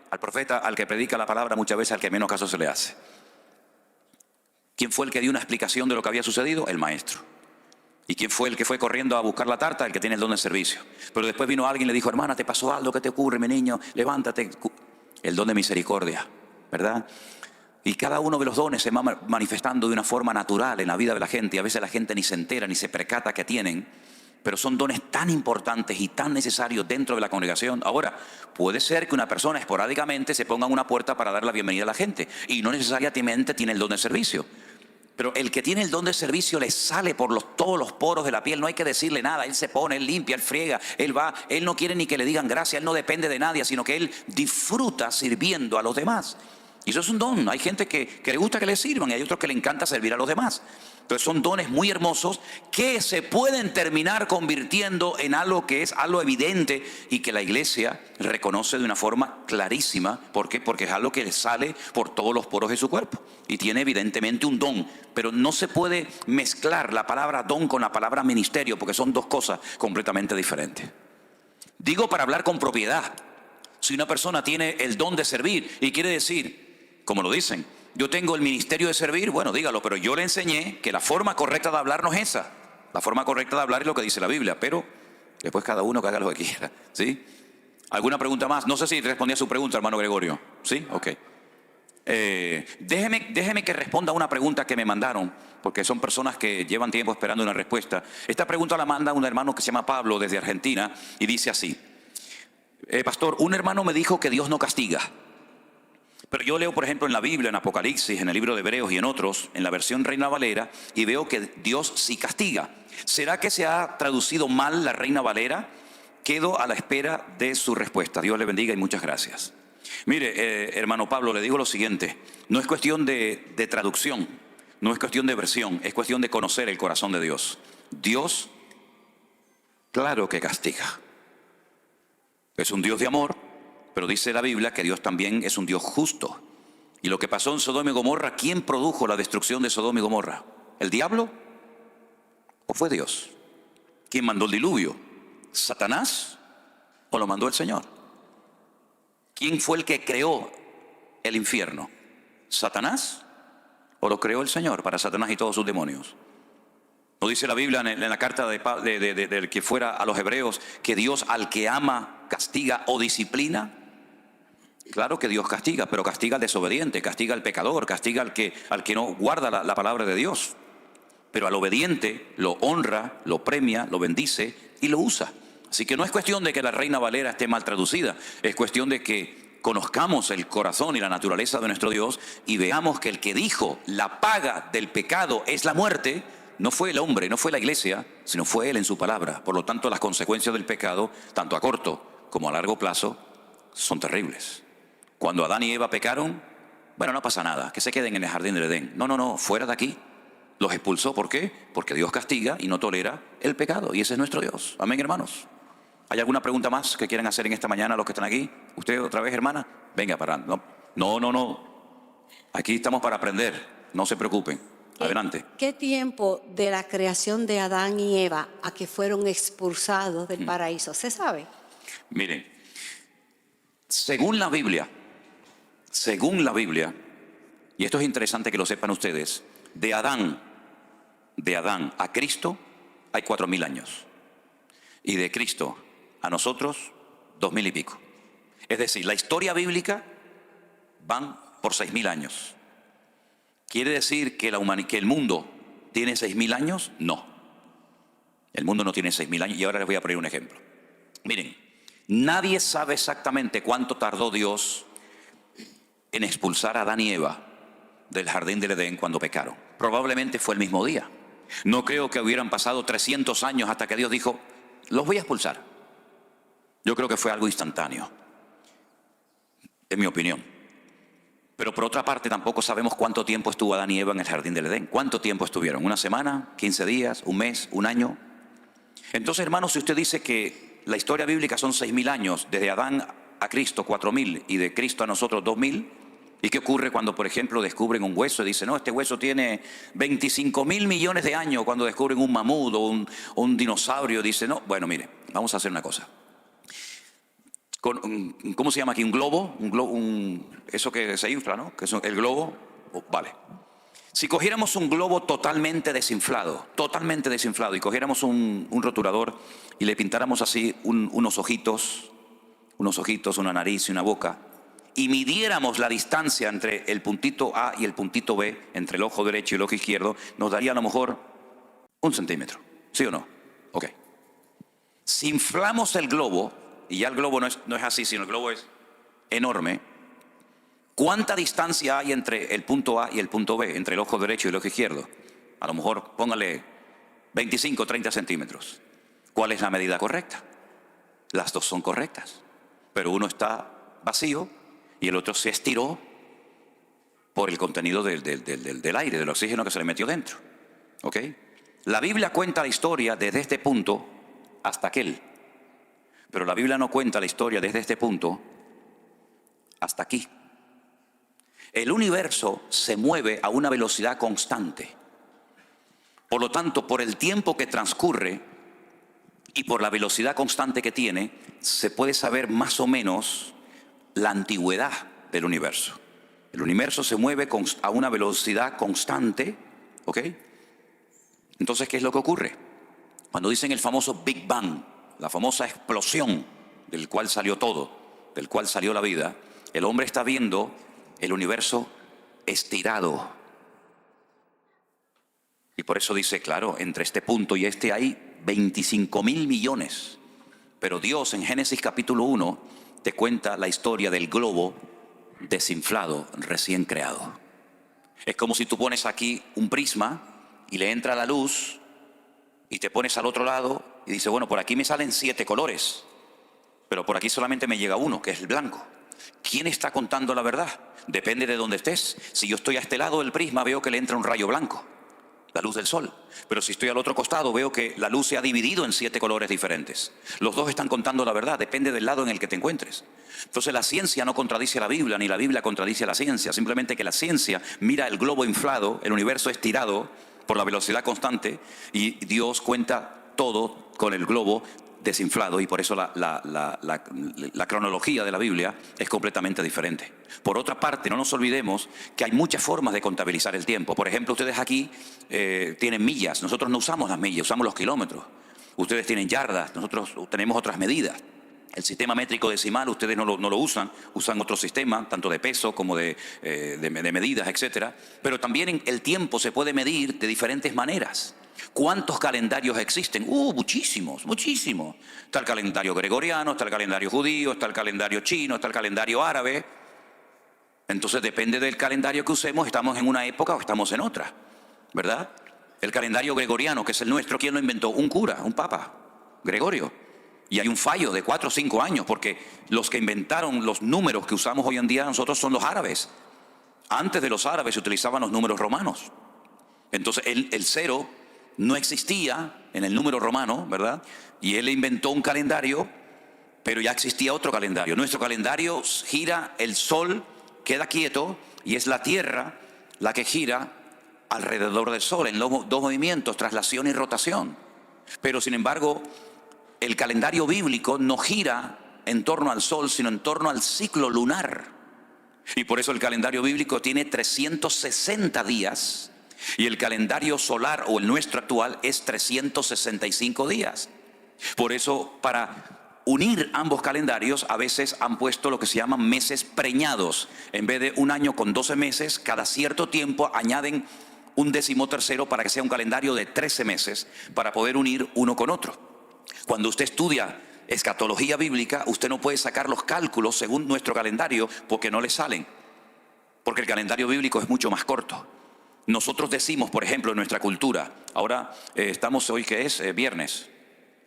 Speaker 1: Al profeta, al que predica la palabra, muchas veces al que menos caso se le hace. ¿Quién fue el que dio una explicación de lo que había sucedido? El maestro. ¿Y quién fue el que fue corriendo a buscar la tarta? El que tiene el don de servicio. Pero después vino alguien y le dijo, hermana, ¿te pasó algo? ¿Qué te ocurre, mi niño? Levántate. El don de misericordia, ¿verdad? Y cada uno de los dones se va manifestando de una forma natural en la vida de la gente. Y a veces la gente ni se entera, ni se percata que tienen. Pero son dones tan importantes y tan necesarios dentro de la congregación. Ahora, puede ser que una persona esporádicamente se ponga en una puerta para dar la bienvenida a la gente y no necesariamente tiene el don de servicio. Pero el que tiene el don de servicio le sale por todos los poros de la piel, no hay que decirle nada, él se pone, él limpia, él friega, él va, él no quiere ni que le digan gracias, él no depende de nadie, sino que él disfruta sirviendo a los demás. Y eso es un don. Hay gente que le gusta que le sirvan y hay otros que le encanta servir a los demás. Entonces son dones muy hermosos que se pueden terminar convirtiendo en algo que es algo evidente y que la iglesia reconoce de una forma clarísima. ¿Por qué? Porque es algo que le sale por todos los poros de su cuerpo y tiene evidentemente un don. Pero no se puede mezclar la palabra don con la palabra ministerio porque son dos cosas completamente diferentes. Digo para hablar con propiedad. Si una persona tiene el don de servir y quiere decir, como lo dicen, yo tengo el ministerio de servir, bueno, dígalo, pero yo le enseñé que la forma correcta de hablar no es esa. La forma correcta de hablar es lo que dice la Biblia, pero después cada uno que haga lo que quiera, ¿sí? ¿Alguna pregunta más? No sé si respondí a su pregunta, hermano Gregorio. ¿Sí? Ok. Déjeme que responda a una pregunta que me mandaron, porque son personas que llevan tiempo esperando una respuesta. Esta pregunta la manda un hermano que se llama Pablo desde Argentina y dice así. Pastor, un hermano me dijo que Dios no castiga. Pero yo leo, por ejemplo, en la Biblia, en Apocalipsis, en el libro de Hebreos y en otros, en la versión Reina Valera, y veo que Dios sí castiga. ¿Será que se ha traducido mal la Reina Valera? Quedo a la espera de su respuesta. Dios le bendiga y muchas gracias. Mire, hermano Pablo, le digo lo siguiente. No es cuestión de traducción, no es cuestión de versión, es cuestión de conocer el corazón de Dios. Dios, claro que castiga. Es un Dios de amor. Pero dice la Biblia que Dios también es un Dios justo. Y lo que pasó en Sodoma y Gomorra, ¿quién produjo la destrucción de Sodoma y Gomorra? ¿El diablo? ¿O fue Dios? ¿Quién mandó el diluvio? ¿Satanás? ¿O lo mandó el Señor? ¿Quién fue el que creó el infierno? ¿Satanás? ¿O lo creó el Señor para Satanás y todos sus demonios? ¿No dice la Biblia en la carta del que fuera a los hebreos que Dios al que ama castiga o disciplina? Claro que Dios castiga, pero castiga al desobediente, castiga al pecador, castiga al que no guarda la palabra de Dios. Pero al obediente lo honra, lo premia, lo bendice y lo usa. Así que no es cuestión de que la Reina Valera esté mal traducida, es cuestión de que conozcamos el corazón y la naturaleza de nuestro Dios y veamos que el que dijo la paga del pecado es la muerte, no fue el hombre, no fue la iglesia, sino fue Él en su palabra. Por lo tanto, las consecuencias del pecado, tanto a corto como a largo plazo, son terribles. Cuando Adán y Eva pecaron, bueno, no pasa nada, que se queden en el jardín del Edén. No, fuera de aquí. Los expulsó, ¿por qué? Porque Dios castiga y no tolera el pecado, y ese es nuestro Dios. Amén, hermanos. ¿Hay alguna pregunta más que quieran hacer en esta mañana los que están aquí? ¿Usted otra vez, hermana? Venga, para. No. Aquí estamos para aprender, no se preocupen. Adelante.
Speaker 2: ¿Qué tiempo de la creación de Adán y Eva a que fueron expulsados del paraíso? ¿Se sabe?
Speaker 1: Miren, según la Biblia, y esto es interesante que lo sepan ustedes, de Adán a Cristo hay 4.000 años. Y de Cristo a nosotros, 2.000 y pico. Es decir, la historia bíblica van por 6.000 años. ¿Quiere decir que el mundo tiene 6.000 años? No. El mundo no tiene 6.000 años. Y ahora les voy a poner un ejemplo. Miren, nadie sabe exactamente cuánto tardó Dios en expulsar a Adán y Eva del jardín del Edén cuando pecaron. Probablemente fue el mismo día. No creo que hubieran pasado 300 años hasta que Dios dijo, los voy a expulsar. Yo creo que fue algo instantáneo. Es mi opinión. Pero por otra parte tampoco sabemos cuánto tiempo estuvo Adán y Eva en el jardín del Edén. ¿Cuánto tiempo estuvieron? ¿Una semana? ¿15 días? ¿Un mes? ¿Un año? Entonces, hermanos, si usted dice que la historia bíblica son 6.000 años, desde Adán a Cristo 4.000 y de Cristo a nosotros 2.000, ¿y qué ocurre cuando, por ejemplo, descubren un hueso y dicen, no, este hueso tiene 25.000 millones de años? Cuando descubren un mamut o un dinosaurio, dicen, no, bueno, mire, vamos a hacer una cosa. ¿Cómo se llama aquí? ¿Un globo? Eso que se infla, ¿no? Que es el globo. Vale. Si cogiéramos un globo totalmente desinflado, y cogiéramos un rotulador y le pintáramos así unos ojitos, una nariz y una boca, y midiéramos la distancia entre el puntito A y el puntito B, entre el ojo derecho y el ojo izquierdo, nos daría a lo mejor 1 centímetro. ¿Sí o no? Ok. Si inflamos el globo, y ya el globo no es así, sino el globo es enorme, ¿cuánta distancia hay entre el punto A y el punto B, entre el ojo derecho y el ojo izquierdo? A lo mejor, póngale 25 o 30 centímetros. ¿Cuál es la medida correcta? Las dos son correctas, pero uno está vacío y el otro se estiró por el contenido del aire, del oxígeno que se le metió dentro. ¿Ok? La Biblia cuenta la historia desde este punto hasta aquel. Pero la Biblia no cuenta la historia desde este punto hasta aquí. El universo se mueve a una velocidad constante. Por lo tanto, por el tiempo que transcurre y por la velocidad constante que tiene, se puede saber más o menos la antigüedad del universo. El universo se mueve a una velocidad constante, ¿ok? Entonces, ¿qué es lo que ocurre? Cuando dicen el famoso Big Bang, la famosa explosión del cual salió todo, del cual salió la vida, el hombre está viendo el universo estirado. Y por eso dice, claro, entre este punto y este hay 25.000 millones. Pero Dios en Génesis capítulo 1 te cuenta la historia del globo desinflado, recién creado. Es como si tú pones aquí un prisma y le entra la luz y te pones al otro lado y dices, bueno, por aquí me salen 7 colores, pero por aquí solamente me llega uno, que es el blanco. ¿Quién está contando la verdad? Depende de dónde estés. Si yo estoy a este lado del prisma, veo que le entra un rayo blanco, la luz del sol. Pero si estoy al otro costado, veo que la luz se ha dividido en 7 colores diferentes. Los dos están contando la verdad, depende del lado en el que te encuentres. Entonces la ciencia no contradice a la Biblia, ni la Biblia contradice a la ciencia. Simplemente que la ciencia mira el globo inflado, el universo estirado por la velocidad constante, y Dios cuenta todo con el globo desinflado, y por eso la cronología de la Biblia es completamente diferente. Por otra parte, no nos olvidemos que hay muchas formas de contabilizar el tiempo. Por ejemplo, ustedes aquí tienen millas, nosotros no usamos las millas, usamos los kilómetros. Ustedes tienen yardas, nosotros tenemos otras medidas. El sistema métrico decimal ustedes no lo usan, usan otro sistema, tanto de peso como de medidas, etc. Pero también el tiempo se puede medir de diferentes maneras. ¿Cuántos calendarios existen? Muchísimos, muchísimos. Está el calendario gregoriano, está el calendario judío, está el calendario chino, está el calendario árabe. Entonces depende del calendario que usemos, estamos en una época o estamos en otra, ¿verdad? El calendario gregoriano, que es el nuestro, ¿quién lo inventó? Un cura, un papa, Gregorio. Y hay un fallo de 4 o 5 años, porque los que inventaron los números que usamos hoy en día nosotros son los árabes. Antes de los árabes se utilizaban los números romanos. Entonces el cero no existía en el número romano, ¿verdad? Y él inventó un calendario, pero ya existía otro calendario. Nuestro calendario gira, el sol queda quieto y es la tierra la que gira alrededor del sol en los dos movimientos, traslación y rotación. Pero sin embargo, el calendario bíblico no gira en torno al sol, sino en torno al ciclo lunar. Y por eso el calendario bíblico tiene 360 días y el calendario solar, o el nuestro actual, es 365 días. Por eso, para unir ambos calendarios, a veces han puesto lo que se llaman meses preñados. En vez de un año con 12 meses, cada cierto tiempo añaden un 13º para que sea un calendario de 13 meses, para poder unir uno con otro. Cuando usted estudia escatología bíblica, usted no puede sacar los cálculos según nuestro calendario porque no le salen. Porque el calendario bíblico es mucho más corto. Nosotros decimos, por ejemplo, en nuestra cultura, ahora estamos hoy, ¿qué es? Viernes.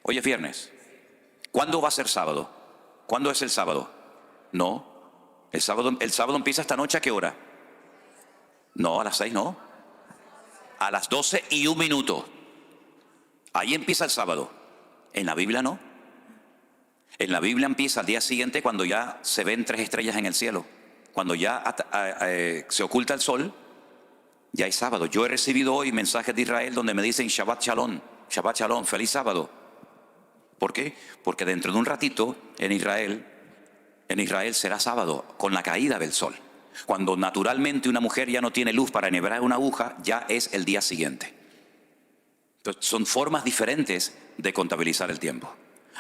Speaker 1: Hoy es viernes. ¿Cuándo va a ser sábado? ¿Cuándo es el sábado? No. El sábado empieza esta noche, ¿a qué hora? No, a las 6 no. A las 12:01. Ahí empieza el sábado. En la Biblia no. En la Biblia empieza al día siguiente, cuando ya se ven 3 estrellas en el cielo. Cuando ya se oculta el sol, ya es sábado. Yo he recibido hoy mensajes de Israel donde me dicen Shabbat Shalom, feliz sábado. ¿Por qué? Porque dentro de un ratito en Israel será sábado, con la caída del sol. Cuando naturalmente una mujer ya no tiene luz para enhebrar una aguja, ya es el día siguiente. Entonces, son formas diferentes de contabilizar el tiempo.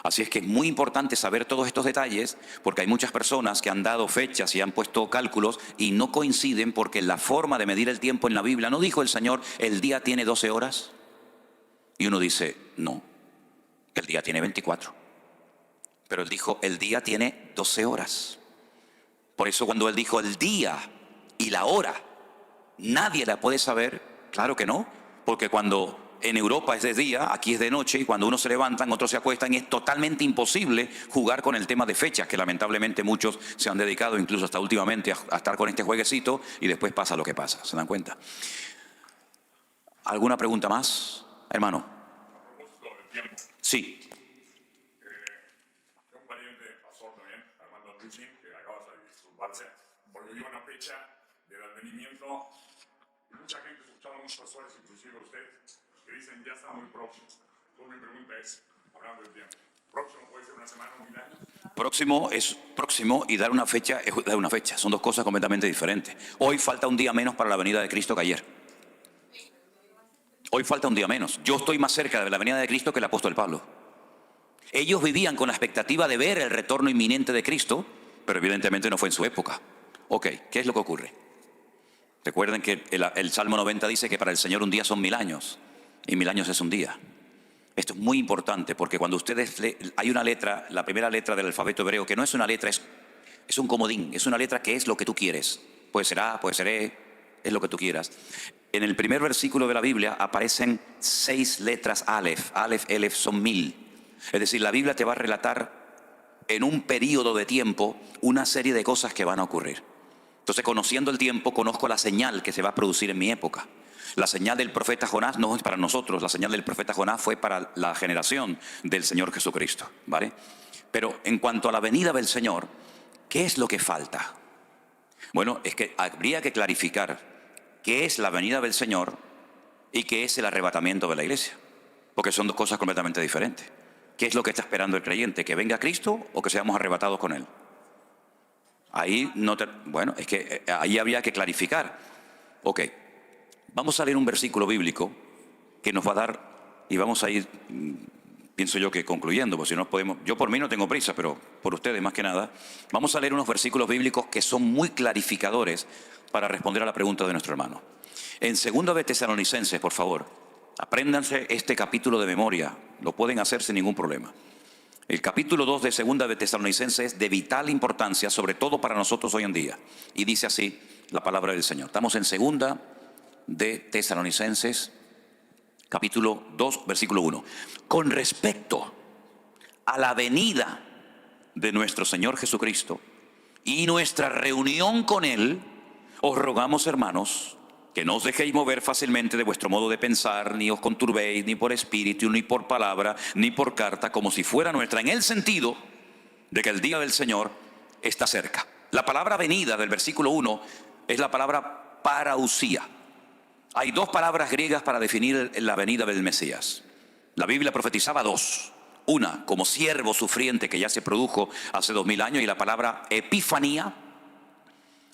Speaker 1: Así es que es muy importante saber todos estos detalles, porque hay muchas personas que han dado fechas y han puesto cálculos y no coinciden, porque la forma de medir el tiempo en la Biblia, ¿no dijo el Señor, el día tiene 12 horas? Y uno dice, no, el día tiene 24. Pero Él dijo, el día tiene 12 horas. Por eso cuando Él dijo el día y la hora, nadie la puede saber. Claro que no, porque cuando en Europa es de día, aquí es de noche, y cuando unos se levantan, otros se acuestan, y es totalmente imposible jugar con el tema de fechas, que lamentablemente muchos se han dedicado, incluso hasta últimamente, a estar con este jueguecito, y después pasa lo que pasa, ¿se dan cuenta? ¿Alguna pregunta más, hermano? Sí.
Speaker 3: Un pariente pastor también, Armando Luchi, que acaba de disculparse, porque dio una fecha del advenimiento. Mucha gente, escuchaba muchos pastores, inclusive usted, que dicen ya está muy próximo. Entonces mi pregunta es, hablando del tiempo, ¿próximo puede ser una semana o 1000 años?
Speaker 1: Próximo es próximo y dar una fecha es dar una fecha. Son dos cosas completamente diferentes. Hoy falta un día menos para la venida de Cristo que ayer. Hoy falta un día menos. Yo estoy más cerca de la venida de Cristo que el apóstol Pablo. Ellos vivían con la expectativa de ver el retorno inminente de Cristo, pero evidentemente no fue en su época. Ok, ¿qué es lo que ocurre? Recuerden que el Salmo 90 dice que para el Señor un día son 1000 años y 1000 años es un día. Esto es muy importante porque cuando ustedes hay una letra, la primera letra del alfabeto hebreo, que no es una letra, es un comodín, es una letra que es lo que tú quieres. Puede ser A, puede ser E, es lo que tú quieras. En el primer versículo de la Biblia aparecen 6 letras Aleph. Aleph, Elef son 1000. Es decir, la Biblia te va a relatar en un periodo de tiempo una serie de cosas que van a ocurrir. Entonces, conociendo el tiempo, conozco la señal que se va a producir en mi época. La señal del profeta Jonás no es para nosotros, la señal del profeta Jonás fue para la generación del Señor Jesucristo, ¿vale? Pero en cuanto a la venida del Señor, ¿qué es lo que falta? Bueno, es que habría que clarificar qué es la venida del Señor y qué es el arrebatamiento de la iglesia, porque son dos cosas completamente diferentes. ¿Qué es lo que está esperando el creyente? ¿Que venga Cristo o que seamos arrebatados con Él? Ahí bueno, es que ahí habría que clarificar. Ok, vamos a leer un versículo bíblico que nos va a dar, y vamos a ir, pienso yo que concluyendo, porque si no podemos, yo por mí no tengo prisa, pero por ustedes más que nada, vamos a leer unos versículos bíblicos que son muy clarificadores para responder a la pregunta de nuestro hermano. En 2 de Tesalonicenses, por favor, apréndanse este capítulo de memoria, lo pueden hacer sin ningún problema. El capítulo 2 de 2 de Tesalonicenses es de vital importancia, sobre todo para nosotros hoy en día. Y dice así la palabra del Señor. Estamos en 2 de Tesalonicenses, capítulo 2, versículo 1. Con respecto a la venida de nuestro Señor Jesucristo y nuestra reunión con Él, os rogamos, hermanos, que no os dejéis mover fácilmente de vuestro modo de pensar, ni os conturbéis, ni por espíritu, ni por palabra, ni por carta, como si fuera nuestra, en el sentido de que el día del Señor está cerca. La palabra venida del versículo 1 es la palabra parausía. Hay 2 palabras griegas para definir la venida del Mesías. La Biblia profetizaba 2. Una, como siervo sufriente que ya se produjo hace 2000 años, y la palabra epifanía.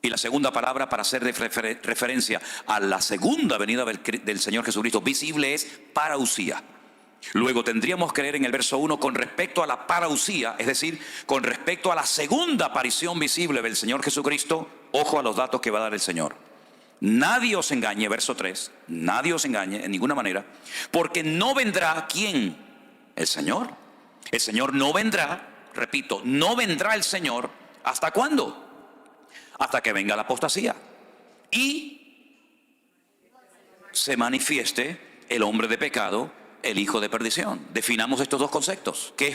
Speaker 1: Y la segunda palabra para hacer referencia a la segunda venida del Señor Jesucristo visible es parausía. Luego tendríamos que leer en el verso 1 con respecto a la parausía, es decir, con respecto a la segunda aparición visible del Señor Jesucristo. Ojo a los datos que va a dar el Señor. Nadie os engañe, verso 3, nadie os engañe en ninguna manera, porque no vendrá, ¿quién? El Señor. El Señor no vendrá, repito, no vendrá el Señor, ¿hasta cuándo? Hasta que venga la apostasía y se manifieste el hombre de pecado, el hijo de perdición. Definamos estos 2 conceptos. ¿Qué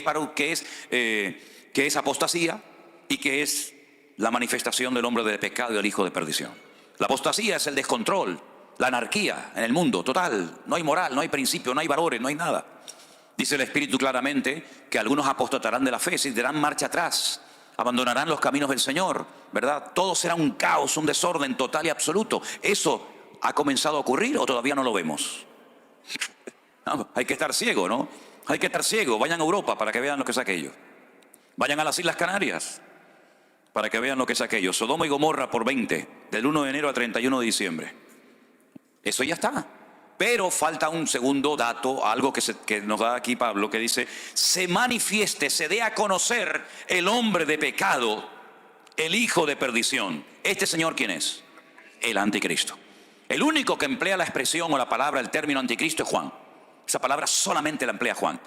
Speaker 1: es apostasía y qué es la manifestación del hombre de pecado y el hijo de perdición? La apostasía es el descontrol, la anarquía en el mundo total. No hay moral, no hay principio, no hay valores, no hay nada. Dice el Espíritu claramente que algunos apostatarán de la fe, se darán marcha atrás, abandonarán los caminos del Señor, ¿verdad? Todo será un caos, un desorden total y absoluto. ¿Eso ha comenzado a ocurrir o todavía no lo vemos? No, hay que estar ciego, ¿no? Hay que estar ciego. Vayan a Europa para que vean lo que es aquello. Vayan a las Islas Canarias para que vean lo que es aquello. Sodoma y Gomorra por 20, del 1 de enero al 31 de diciembre. Eso ya está. Pero falta un segundo dato, algo que nos da aquí Pablo, que dice: se manifieste, se dé a conocer el hombre de pecado, el hijo de perdición. ¿Este señor quién es? El anticristo. El único que emplea la expresión o la palabra, el término anticristo, es Juan. Esa palabra solamente la emplea Juan.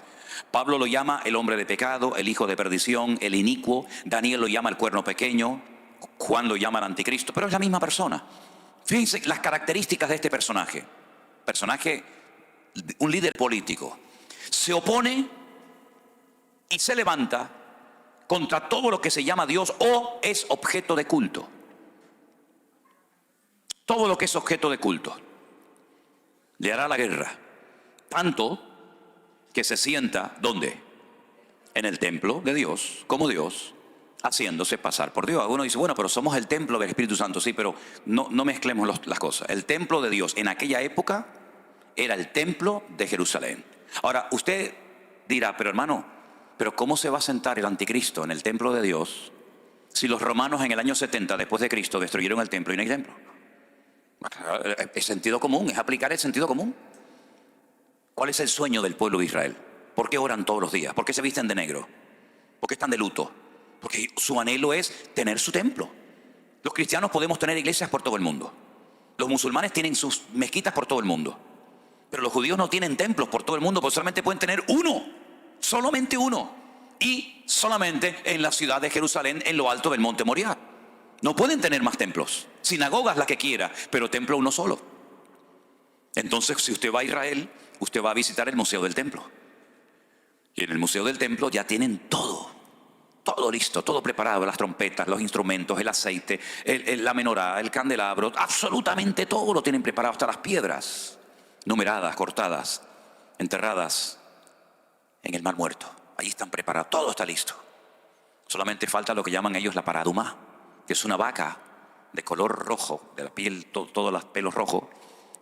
Speaker 1: Pablo lo llama el hombre de pecado, el hijo de perdición, el inicuo. Daniel lo llama el cuerno pequeño. Juan lo llama el anticristo. Pero es la misma persona. Fíjense las características de este personaje. Personaje un líder político, se opone y se levanta contra todo lo que se llama Dios o es objeto de culto. Todo lo que es objeto de culto le hará la guerra, tanto que se sienta, ¿dónde? En el templo de Dios, como Dios, haciéndose pasar por Dios. Uno dice, bueno, pero somos el templo del Espíritu Santo. Sí, pero no mezclemos las cosas. El templo de Dios en aquella época era el templo de Jerusalén. Ahora, usted dirá, pero hermano, ¿pero cómo se va a sentar el anticristo en el templo de Dios si los romanos en el año 70 después de Cristo destruyeron el templo y no hay templo? Es sentido común, es aplicar el sentido común. ¿Cuál es el sueño del pueblo de Israel? ¿Por qué oran todos los días? ¿Por qué se visten de negro? ¿Por qué están de luto? Porque su anhelo es tener su templo. Los cristianos podemos tener iglesias por todo el mundo. Los musulmanes tienen sus mezquitas por todo el mundo. Pero los judíos no tienen templos por todo el mundo, porque solamente pueden tener uno. Solamente uno. Y solamente en la ciudad de Jerusalén, en lo alto del monte Moriah. No pueden tener más templos. Sinagogas las que quiera, pero templo uno solo. Entonces, si usted va a Israel, usted va a visitar el Museo del Templo. Y en el Museo del Templo ya tienen todo listo, todo preparado, las trompetas, los instrumentos, el aceite, la menorá, el candelabro, absolutamente todo lo tienen preparado, hasta las piedras, numeradas, cortadas, enterradas en el Mar Muerto. Ahí están preparados, todo está listo. Solamente falta lo que llaman ellos la paradumá, que es una vaca de color rojo, de la piel, todos los pelos rojos,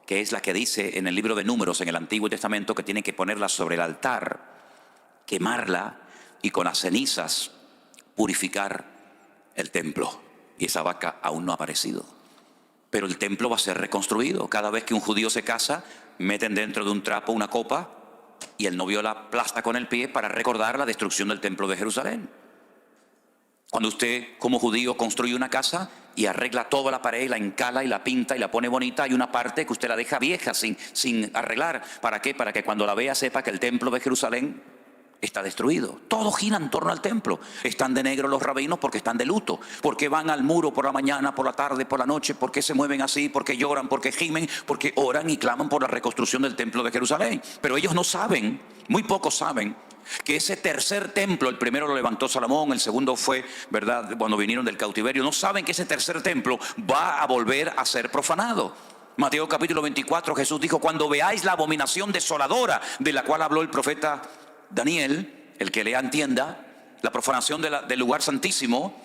Speaker 1: que es la que dice en el libro de Números, en el Antiguo Testamento, que tienen que ponerla sobre el altar, quemarla y con las cenizas purificar el templo. Y esa vaca aún no ha aparecido. Pero el templo va a ser reconstruido. Cada vez que un judío se casa, meten dentro de un trapo una copa y el novio la aplasta con el pie para recordar la destrucción del templo de Jerusalén. Cuando usted como judío construye una casa y arregla toda la pared, la encala y la pinta y la pone bonita, hay una parte que usted la deja vieja sin arreglar. ¿Para qué? Para que cuando la vea sepa que el templo de Jerusalén está destruido. Todo gira en torno al templo. Están de negro los rabinos porque están de luto. Porque van al muro por la mañana, por la tarde, por la noche. Porque se mueven así, porque lloran, porque gimen, porque oran y claman por la reconstrucción del templo de Jerusalén. Pero ellos no saben, muy pocos saben, que ese tercer templo, el primero lo levantó Salomón, el segundo fue, ¿verdad?, cuando vinieron del cautiverio. No saben que ese tercer templo va a volver a ser profanado. Mateo capítulo 24, Jesús dijo, cuando veáis la abominación desoladora de la cual habló el profeta Daniel, el que lea entienda, la profanación del lugar santísimo,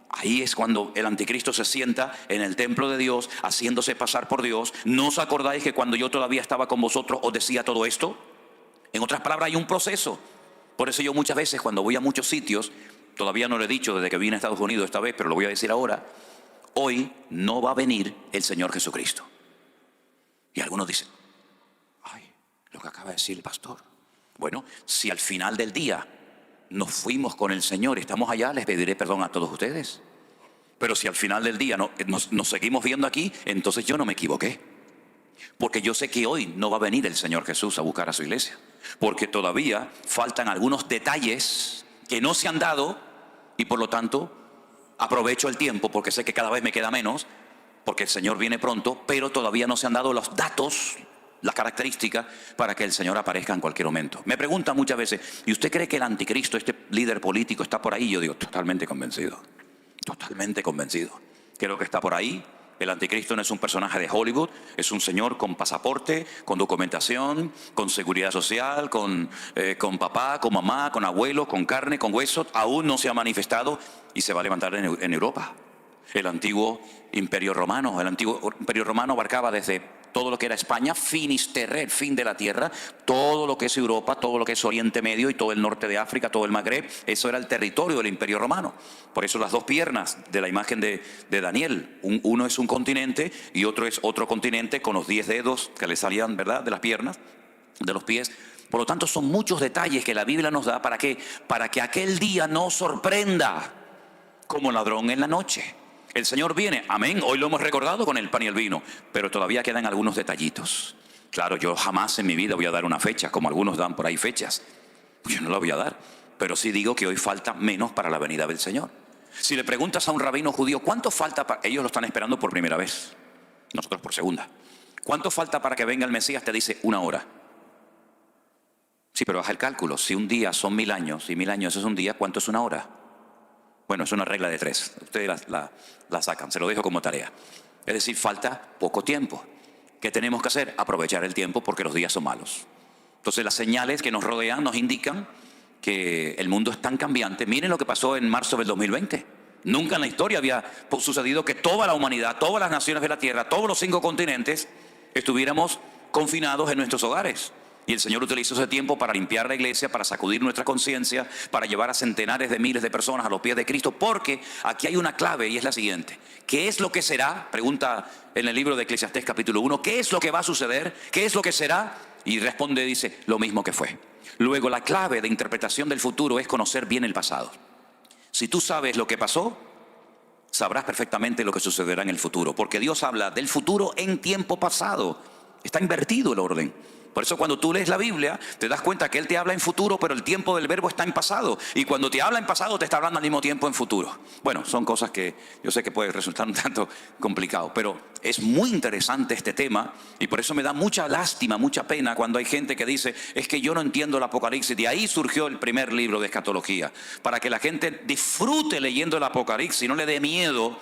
Speaker 1: ahí es cuando el anticristo se sienta en el templo de Dios, haciéndose pasar por Dios. ¿No os acordáis que cuando yo todavía estaba con vosotros os decía todo esto? En otras palabras, hay un proceso. Por eso yo muchas veces cuando voy a muchos sitios, todavía no lo he dicho desde que vine a Estados Unidos esta vez, pero lo voy a decir ahora, hoy no va a venir el Señor Jesucristo. Y algunos dicen, ay, lo que acaba de decir el pastor. Bueno, si al final del día nos fuimos con el Señor, estamos allá, les pediré perdón a todos ustedes. Pero si al final del día nos seguimos viendo aquí, entonces yo no me equivoqué. Porque yo sé que hoy no va a venir el Señor Jesús a buscar a su iglesia. Porque todavía faltan algunos detalles que no se han dado y por lo tanto aprovecho el tiempo porque sé que cada vez me queda menos, porque el Señor viene pronto, pero todavía no se han dado los datos, las características para que el Señor aparezca en cualquier momento. Me preguntan muchas veces, ¿y usted cree que el anticristo, este líder político, está por ahí? Yo digo, totalmente convencido. Totalmente convencido. Creo que está por ahí. El anticristo no es un personaje de Hollywood, es un señor con pasaporte, con documentación, con seguridad social, con papá, con mamá, con abuelo, con carne, con huesos. Aún no se ha manifestado y se va a levantar en Europa. El antiguo imperio romano abarcaba desde todo lo que era España, Finisterre, el fin de la tierra, todo lo que es Europa, todo lo que es Oriente Medio y todo el norte de África, todo el Magreb. Eso era el territorio del imperio romano. Por eso las dos piernas de la imagen de Daniel, uno es un continente y otro es otro continente con los 10 dedos que le salían, ¿verdad?, de las piernas, de los pies. Por lo tanto, son muchos detalles que la Biblia nos da para que aquel día no sorprenda como ladrón en la noche. El Señor viene, amén, hoy lo hemos recordado con el pan y el vino, pero todavía quedan algunos detallitos. Claro, yo jamás en mi vida voy a dar una fecha, como algunos dan por ahí fechas. Yo no la voy a dar, pero sí digo que hoy falta menos para la venida del Señor. Si le preguntas a un rabino judío, ¿cuánto falta para...? Ellos lo están esperando por primera vez, nosotros por segunda. ¿Cuánto falta para que venga el Mesías? Te dice 1 hora. Sí, pero haz el cálculo. Si un día son 1000 años y 1000 años es un día, ¿cuánto es una hora? Bueno, es una regla de 3. Ustedes la sacan, se lo dejo como tarea. Es decir, falta poco tiempo. ¿Qué tenemos que hacer? Aprovechar el tiempo porque los días son malos. Entonces las señales que nos rodean nos indican que el mundo es tan cambiante. Miren lo que pasó en marzo del 2020. Nunca en la historia había sucedido que toda la humanidad, todas las naciones de la Tierra, todos los 5 continentes estuviéramos confinados en nuestros hogares. Y el Señor utilizó ese tiempo para limpiar la iglesia, para sacudir nuestra conciencia, para llevar a centenares de miles de personas a los pies de Cristo, porque aquí hay una clave y es la siguiente. ¿Qué es lo que será? Pregunta en el libro de Eclesiastés capítulo 1. ¿Qué es lo que va a suceder? ¿Qué es lo que será? Y responde, dice, lo mismo que fue. Luego la clave de interpretación del futuro es conocer bien el pasado. Si tú sabes lo que pasó, sabrás perfectamente lo que sucederá en el futuro, porque Dios habla del futuro en tiempo pasado. Está invertido el orden. Por eso cuando tú lees la Biblia, te das cuenta que Él te habla en futuro, pero el tiempo del verbo está en pasado. Y cuando te habla en pasado, te está hablando al mismo tiempo en futuro. Bueno, son cosas que yo sé que puede resultar un tanto complicado, pero es muy interesante este tema. Y por eso me da mucha lástima, mucha pena cuando hay gente que dice, es que yo no entiendo el Apocalipsis. De ahí surgió el primer libro de escatología, para que la gente disfrute leyendo el Apocalipsis y no le dé miedo.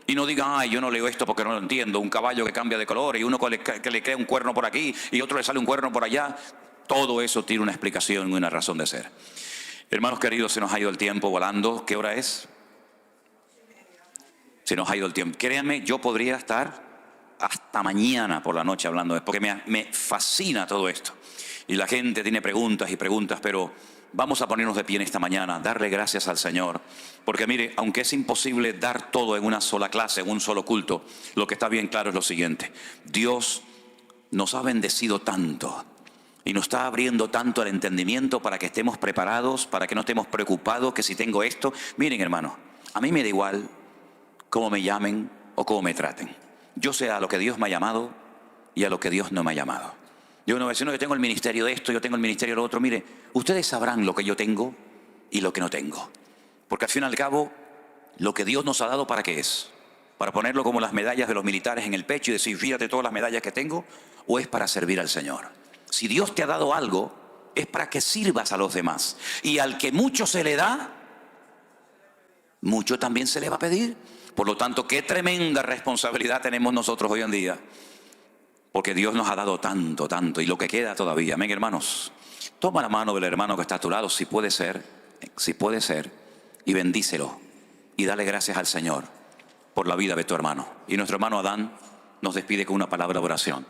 Speaker 1: Y no digan, ay, yo no leo esto porque no lo entiendo. Un caballo que cambia de color y uno que le crea un cuerno por aquí y otro le sale un cuerno por allá. Todo eso tiene una explicación y una razón de ser. Hermanos queridos, se nos ha ido el tiempo volando. ¿Qué hora es? Se nos ha ido el tiempo. Créanme, yo podría estar hasta mañana por la noche hablando de esto, porque me fascina todo esto. Y la gente tiene preguntas y preguntas, pero vamos a ponernos de pie en esta mañana, darle gracias al Señor. Porque mire, aunque es imposible dar todo en una sola clase, en un solo culto, lo que está bien claro es lo siguiente. Dios nos ha bendecido tanto y nos está abriendo tanto el entendimiento para que estemos preparados, para que no estemos preocupados que si tengo esto. Miren, hermano, a mí me da igual cómo me llamen o cómo me traten. Yo sé a lo que Dios me ha llamado y a lo que Dios no me ha llamado. Yo no voy a decir, no, yo tengo el ministerio de esto, yo tengo el ministerio de lo otro. Mire, ustedes sabrán lo que yo tengo y lo que no tengo. Porque al fin y al cabo, lo que Dios nos ha dado, ¿para qué es? ¿Para ponerlo como las medallas de los militares en el pecho y decir, fíjate todas las medallas que tengo? ¿O es para servir al Señor? Si Dios te ha dado algo, es para que sirvas a los demás. Y al que mucho se le da, mucho también se le va a pedir. Por lo tanto, qué tremenda responsabilidad tenemos nosotros hoy en día. Porque Dios nos ha dado tanto, tanto, y lo que queda todavía. Amén, hermanos. Toma la mano del hermano que está a tu lado, si puede ser, y bendícelo. Y dale gracias al Señor por la vida de tu hermano. Y nuestro hermano Adán nos despide con una palabra de oración.